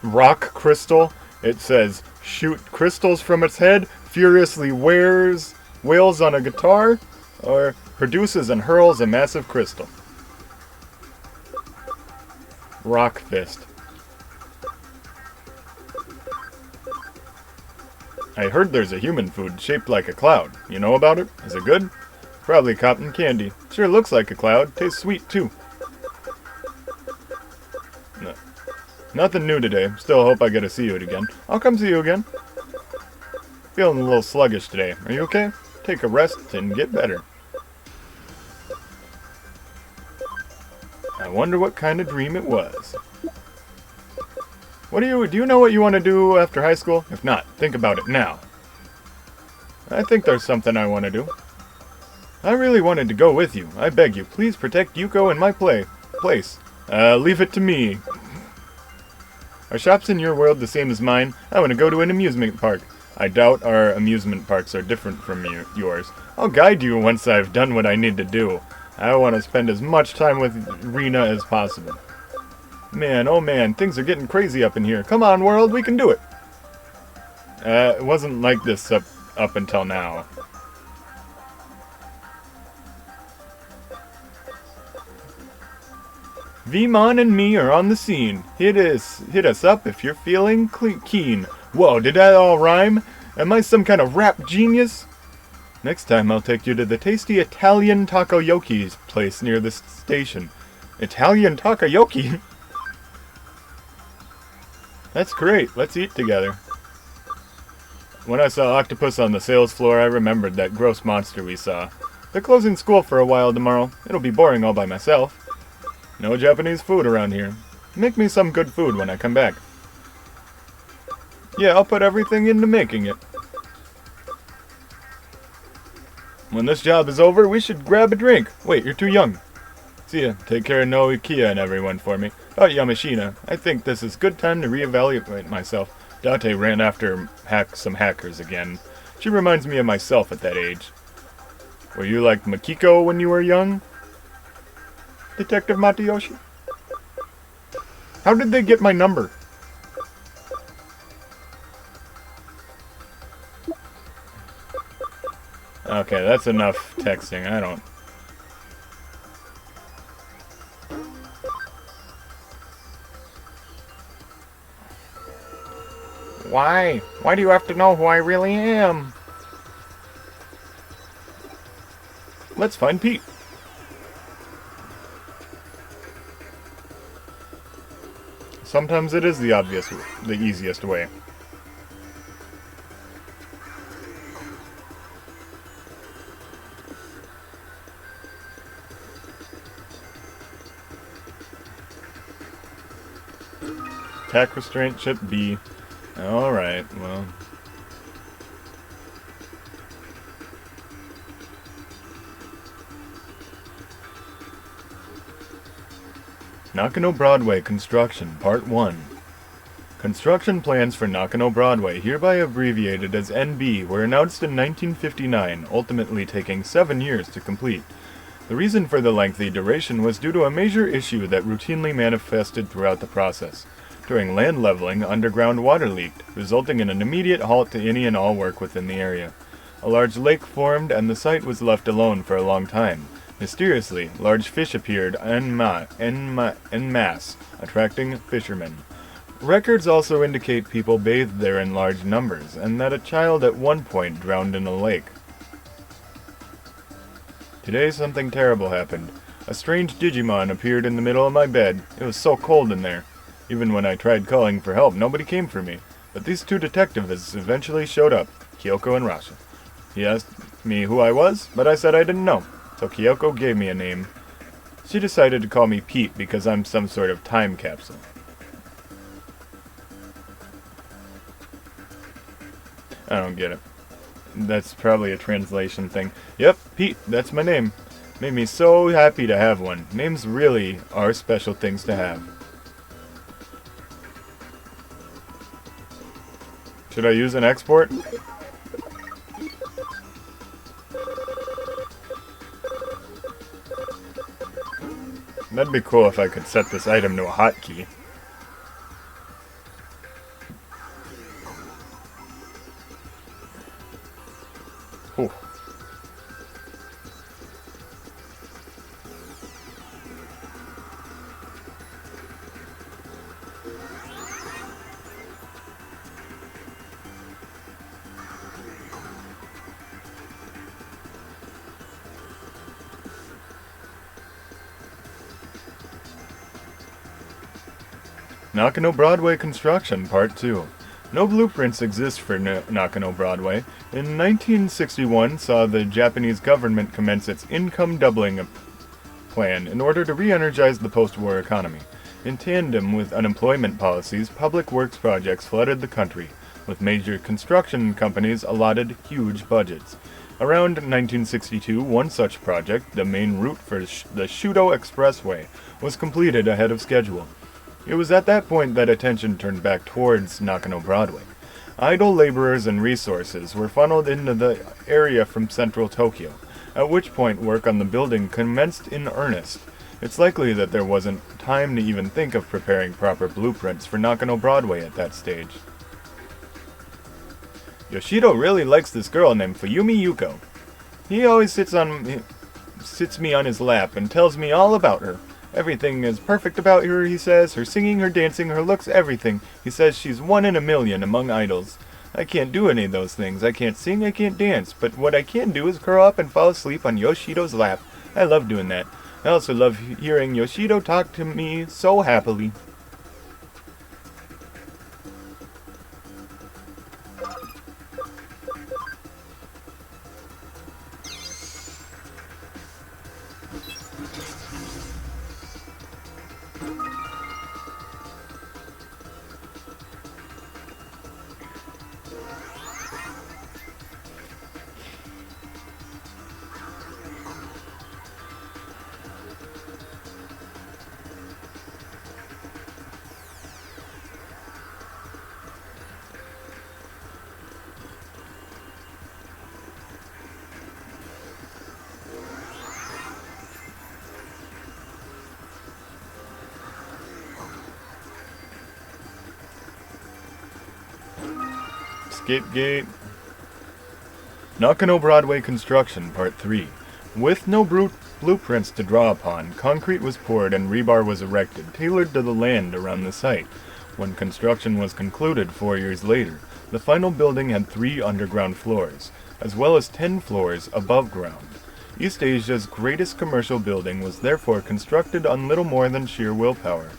rock crystal. It says, shoot crystals from its head, furiously wails on a guitar, or produces and hurls a massive crystal. Rock fist. I heard there's a human food shaped like a cloud. You know about it? Is it good? Probably cotton candy. Sure looks like a cloud. Tastes sweet, too. No. Nothing new today. Still hope I get to see you again. I'll come see you again. Feeling a little sluggish today. Are you okay? Take a rest and get better. I wonder what kind of dream it was. Do you know what you want to do after high school? If not, think about it now. I think there's something I want to do. I really wanted to go with you. I beg you, please protect Yuko and my place. Leave it to me. Are shops in your world the same as mine? I want to go to an amusement park. I doubt our amusement parks are different from yours. I'll guide you once I've done what I need to do. I want to spend as much time with Rena as possible. Man, oh man, things are getting crazy up in here. Come on, world, we can do it. It wasn't like this up until now. Vmon and me are on the scene. Hit us up if you're feeling keen. Whoa, did that all rhyme? Am I some kind of rap genius? Next time I'll take you to the tasty Italian takoyaki place near the station. Italian takoyaki? That's great. Let's eat together. When I saw Octopus on the sales floor, I remembered that gross monster we saw. They're closing school for a while tomorrow. It'll be boring all by myself. No Japanese food around here. Make me some good food when I come back. Yeah, I'll put everything into making it. When this job is over, we should grab a drink. Wait, you're too young. See ya. Take care of Noikia and everyone for me. Oh, Yamashina, I think this is good time to reevaluate myself. Date ran after some hackers again. She reminds me of myself at that age. Were you like Makiko when you were young? Detective Matayoshi? How did they get my number? Okay, that's enough texting. I don't... Why? Why do you have to know who I really am? Let's find Pete. Sometimes it is the easiest way. Attack restraint chip B. Alright, well. Nakano Broadway Construction, Part 1. Construction plans for Nakano Broadway, hereby abbreviated as NB, were announced in 1959, ultimately taking 7 years to complete. The reason for the lengthy duration was due to a major issue that routinely manifested throughout the process. During land leveling, underground water leaked, resulting in an immediate halt to any and all work within the area. A large lake formed, and the site was left alone for a long time. Mysteriously, large fish appeared en masse, attracting fishermen. Records also indicate people bathed there in large numbers, and that a child at one point drowned in a lake. Today something terrible happened. A strange Digimon appeared in the middle of my bed. It was so cold in there. Even when I tried calling for help, nobody came for me. But these two detectives eventually showed up, Kyoko and Rasha. He asked me who I was, but I said I didn't know. So Kyoko gave me a name. She decided to call me Pete because I'm some sort of time capsule. I don't get it. That's probably a translation thing. Yep, Pete, that's my name. Made me so happy to have one. Names really are special things to have. Should I use an export? That'd be cool if I could set this item to a hotkey. Whew. Nakano Broadway Construction, Part 2. No blueprints exist for Nakano Broadway. In 1961 saw the Japanese government commence its income doubling plan in order to re-energize the post-war economy. In tandem with unemployment policies, public works projects flooded the country, with major construction companies allotted huge budgets. Around 1962, one such project, the main route for the Shudo Expressway, was completed ahead of schedule. It was at that point that attention turned back towards Nakano Broadway. Idle laborers and resources were funneled into the area from central Tokyo, at which point work on the building commenced in earnest. It's likely that there wasn't time to even think of preparing proper blueprints for Nakano Broadway at that stage. Yoshido really likes this girl named Fuyumi Yuko. He always sits me on his lap and tells me all about her. Everything is perfect about her, he says. Her singing, her dancing, her looks, everything. He says she's 1 in a million among idols. I can't do any of those things. I can't sing, I can't dance. But what I can do is curl up and fall asleep on Yoshido's lap. I love doing that. I also love hearing Yoshido talk to me so happily. Escape Gate. Nakano Broadway Construction, Part 3. With no blueprints to draw upon, concrete was poured and rebar was erected, tailored to the land around the site. When construction was concluded 4 years later, the final building had 3 underground floors, as well as 10 floors above ground. East Asia's greatest commercial building was therefore constructed on little more than sheer willpower.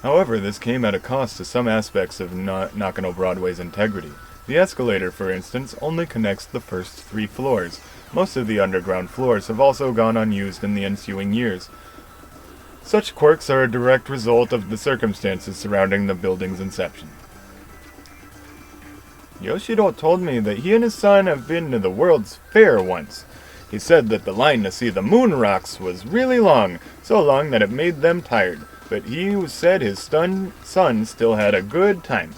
However, this came at a cost to some aspects of Nakano Broadway's integrity. The escalator, for instance, only connects the first 3 floors. Most of the underground floors have also gone unused in the ensuing years. Such quirks are a direct result of the circumstances surrounding the building's inception. Yoshido told me that he and his son have been to the World's Fair once. He said that the line to see the moon rocks was really long, so long that it made them tired, but he said his son still had a good time.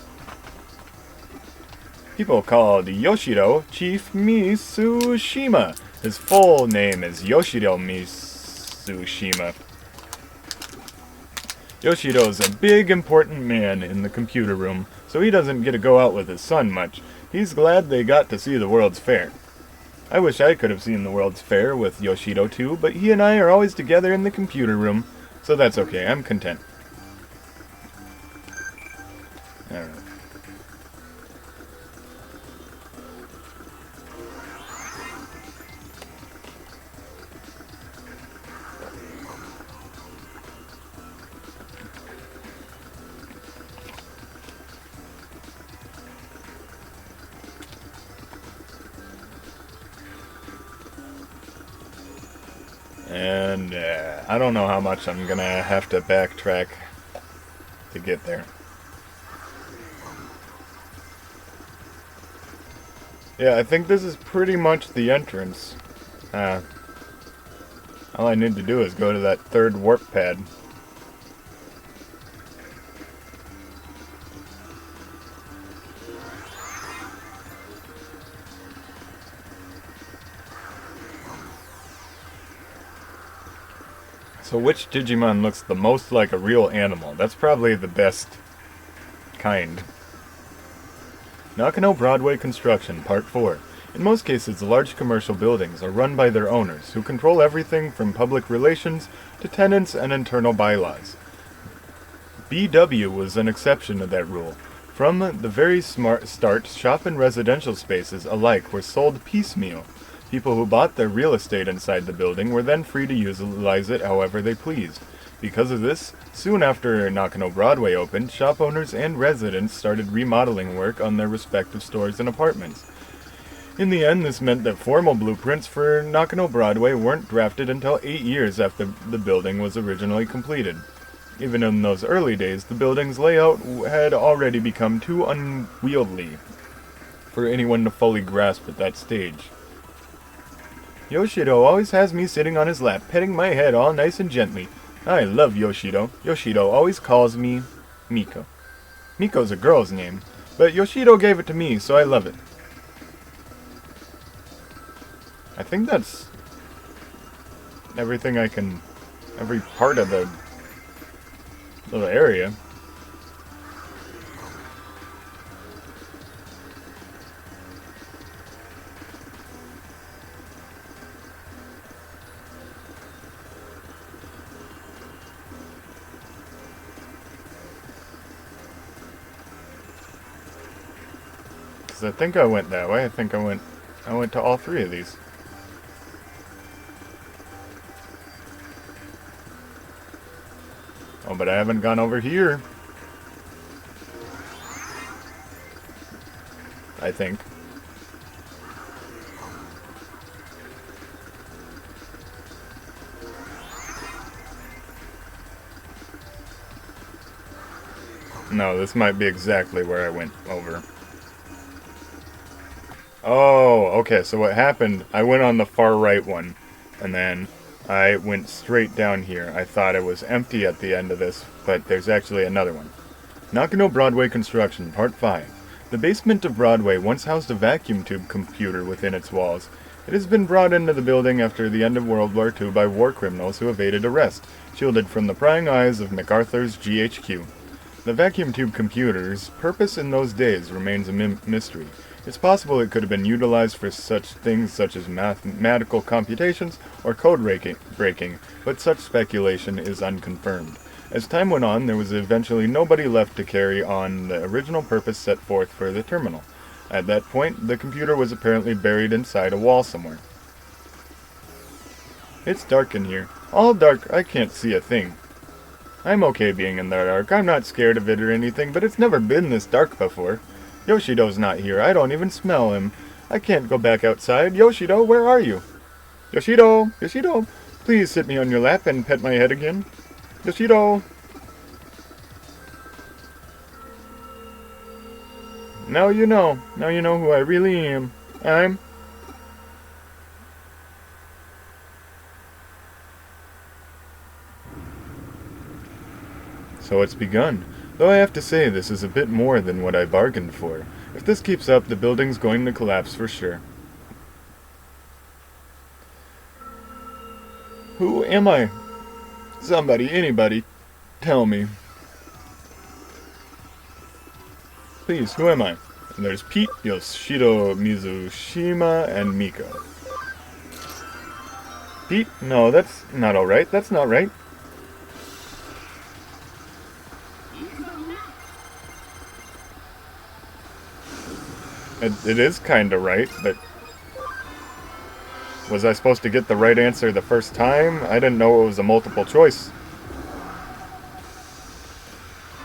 People called Yoshido Chief Mitsushima. His full name is Yoshido Mitsushima. Yoshido's a big, important man in the computer room, so he doesn't get to go out with his son much. He's glad they got to see the World's Fair. I wish I could have seen the World's Fair with Yoshido too, but he and I are always together in the computer room, so that's okay, I'm content. Alright. And I don't know how much I'm gonna have to backtrack to get there. Yeah, I think this is pretty much the entrance. All I need to do is go to that third warp pad. So which Digimon looks the most like a real animal? That's probably the best kind. Nakano Broadway Construction, Part 4. In most cases, large commercial buildings are run by their owners, who control everything from public relations to tenants and internal bylaws. BW was an exception to that rule. From the very start, shop and residential spaces alike were sold piecemeal. People who bought their real estate inside the building were then free to utilize it however they pleased. Because of this, soon after Nakano Broadway opened, shop owners and residents started remodeling work on their respective stores and apartments. In the end, this meant that formal blueprints for Nakano Broadway weren't drafted until 8 years after the building was originally completed. Even in those early days, the building's layout had already become too unwieldy for anyone to fully grasp at that stage. Yoshido always has me sitting on his lap, petting my head all nice and gently. I love Yoshido. Yoshido always calls me Miko. Miko's a girl's name, but Yoshido gave it to me, so I love it. I think that's everything every part of the little area. I think I went that way. I went to all 3 of these. Oh, but I haven't gone over here. I think. No, this might be exactly where I went over. Oh, okay, so what happened, I went on the far right one, and then I went straight down here. I thought it was empty at the end of this, but there's actually another one. Nakano Broadway Construction, Part 5. The basement of Broadway once housed a vacuum tube computer within its walls. It has been brought into the building after the end of World War II by war criminals who evaded arrest, shielded from the prying eyes of MacArthur's GHQ. The vacuum tube computer's purpose in those days remains a mystery. It's possible it could have been utilized for such things such as mathematical computations or code breaking, but such speculation is unconfirmed. As time went on, there was eventually nobody left to carry on the original purpose set forth for the terminal. At that point, the computer was apparently buried inside a wall somewhere. It's dark in here. All dark, I can't see a thing. I'm okay being in the dark. I'm not scared of it or anything, but it's never been this dark before. Yoshido's not here. I don't even smell him. I can't go back outside. Yoshido, where are you? Yoshido! Yoshido! Please sit me on your lap and pet my head again. Yoshido! Now you know. Now you know who I really am. I'm... So it's begun. Though I have to say this is a bit more than what I bargained for. If this keeps up, the building's going to collapse for sure. Who am I? Somebody, anybody, tell me. Please, who am I? And there's Pete, Yoshido, Mizushima, and Miko. Pete? No, that's not alright. That's not right. It is kinda right, but... Was I supposed to get the right answer the first time? I didn't know it was a multiple choice.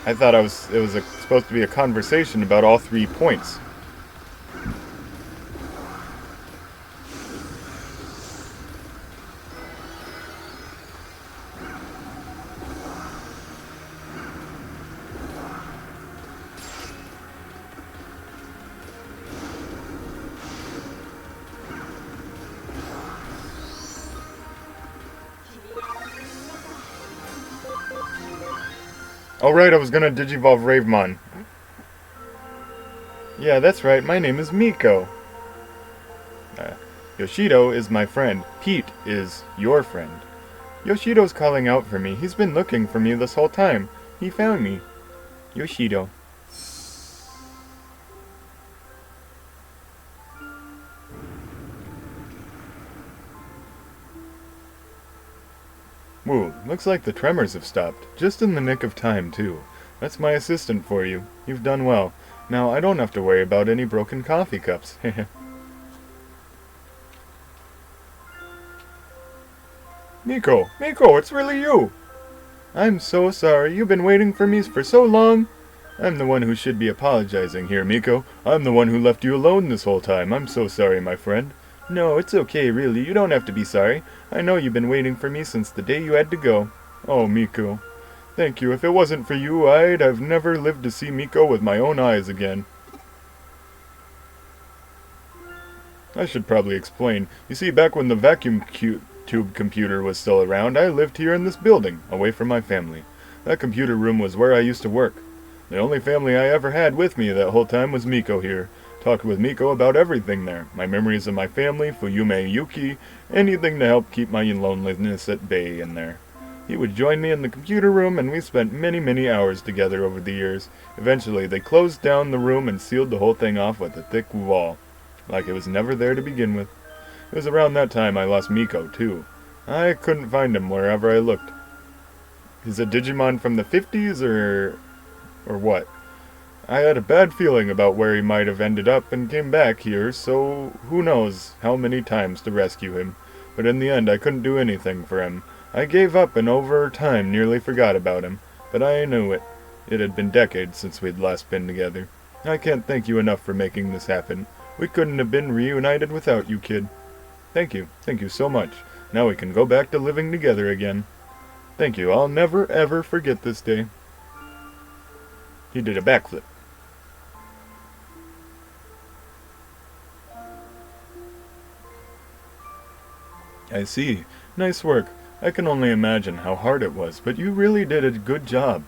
I thought it was supposed to be a conversation about all 3 points. Oh right, I was gonna Digivolve Ravemon. Yeah, that's right, my name is Miko. Yoshido is my friend. Pete is your friend. Yoshido's calling out for me. He's been looking for me this whole time. He found me. Yoshido. Whoa, looks like the tremors have stopped. Just in the nick of time, too. That's my assistant for you. You've done well. Now, I don't have to worry about any broken coffee cups. Miko! Miko, it's really you! I'm so sorry. You've been waiting for me for so long. I'm the one who should be apologizing here, Miko. I'm the one who left you alone this whole time. I'm so sorry, my friend. No, it's okay, really. You don't have to be sorry. I know you've been waiting for me since the day you had to go. Oh, Miko. Thank you. If it wasn't for you, I'd have never lived to see Miko with my own eyes again. I should probably explain. You see, back when the vacuum tube computer was still around, I lived here in this building, away from my family. That computer room was where I used to work. The only family I ever had with me that whole time was Miko here. Talked with Miko about everything there. My memories of my family, Fuyume Yuki, anything to help keep my loneliness at bay in there. He would join me in the computer room, and we spent many, many hours together over the years. Eventually, they closed down the room and sealed the whole thing off with a thick wall, like it was never there to begin with. It was around that time I lost Miko, too. I couldn't find him wherever I looked. Is a Digimon from the 50s, or what? I had a bad feeling about where he might have ended up and came back here, so who knows how many times to rescue him. But in the end, I couldn't do anything for him. I gave up and over time nearly forgot about him. But I knew it. It had been decades since we'd last been together. I can't thank you enough for making this happen. We couldn't have been reunited without you, kid. Thank you. Thank you so much. Now we can go back to living together again. Thank you. I'll never, ever forget this day. He did a backflip. I see. Nice work. I can only imagine how hard it was, but you really did a good job.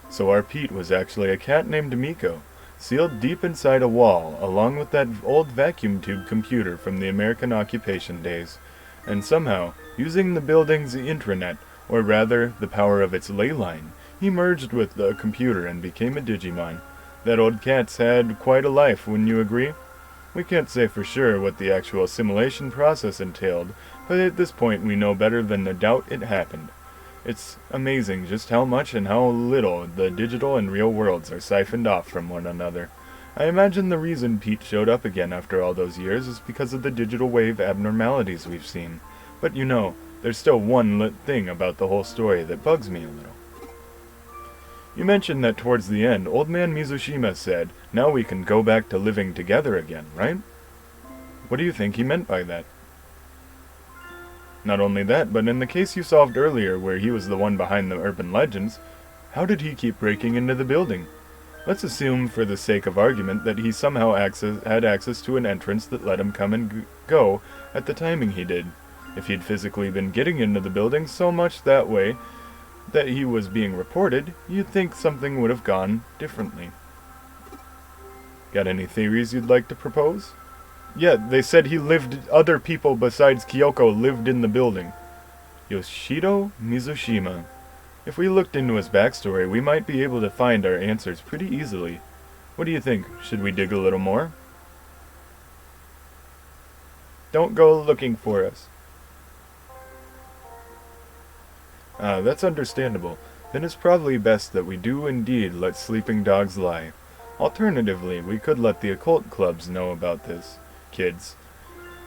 So our Pete was actually a cat named Miko, sealed deep inside a wall, along with that old vacuum tube computer from the American occupation days. And somehow, using the building's intranet, or rather, the power of its ley line, he merged with the computer and became a Digimon. That old cat's had quite a life, wouldn't you agree? We can't say for sure what the actual assimilation process entailed, but at this point we know better than to doubt it happened. It's amazing just how much and how little the digital and real worlds are siphoned off from one another. I imagine the reason Pete showed up again after all those years is because of the digital wave abnormalities we've seen. But you know, there's still one thing about the whole story that bugs me a little. You mentioned that towards the end, Old Man Mizushima said, "Now we can go back to living together again," right? What do you think he meant by that? Not only that, but in the case you solved earlier where he was the one behind the urban legends, how did he keep breaking into the building? Let's assume, for the sake of argument, that he somehow had access to an entrance that let him come and go at the timing he did. If he'd physically been getting into the building so much that way that he was being reported, you'd think something would have gone differently. Got any theories you'd like to propose? Yeah, they said other people besides Kyoko lived in the building. Yoshido Mizushima. If we looked into his backstory, we might be able to find our answers pretty easily. What do you think? Should we dig a little more? Don't go looking for us. That's understandable. Then it's probably best that we do indeed let sleeping dogs lie. Alternatively, we could let the occult clubs know about this. Kids.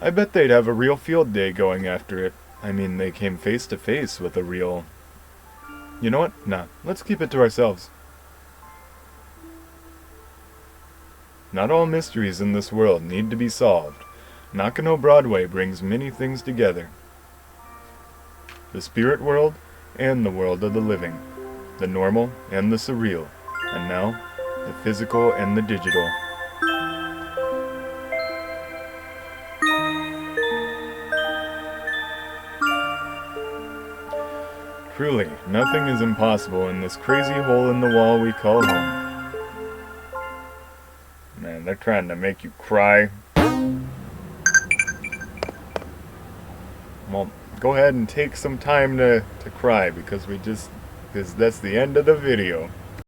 I bet they'd have a real field day going after it. I mean, they came face to face with a real... You know what? Nah, let's keep it to ourselves. Not all mysteries in this world need to be solved. Nakano Broadway brings many things together. The spirit world and the world of the living. The normal and the surreal. And now, the physical and the digital. Truly, nothing is impossible in this crazy hole in the wall we call home. Man, they're trying to make you cry. Well, go ahead and take some time to cry because that's the end of the video.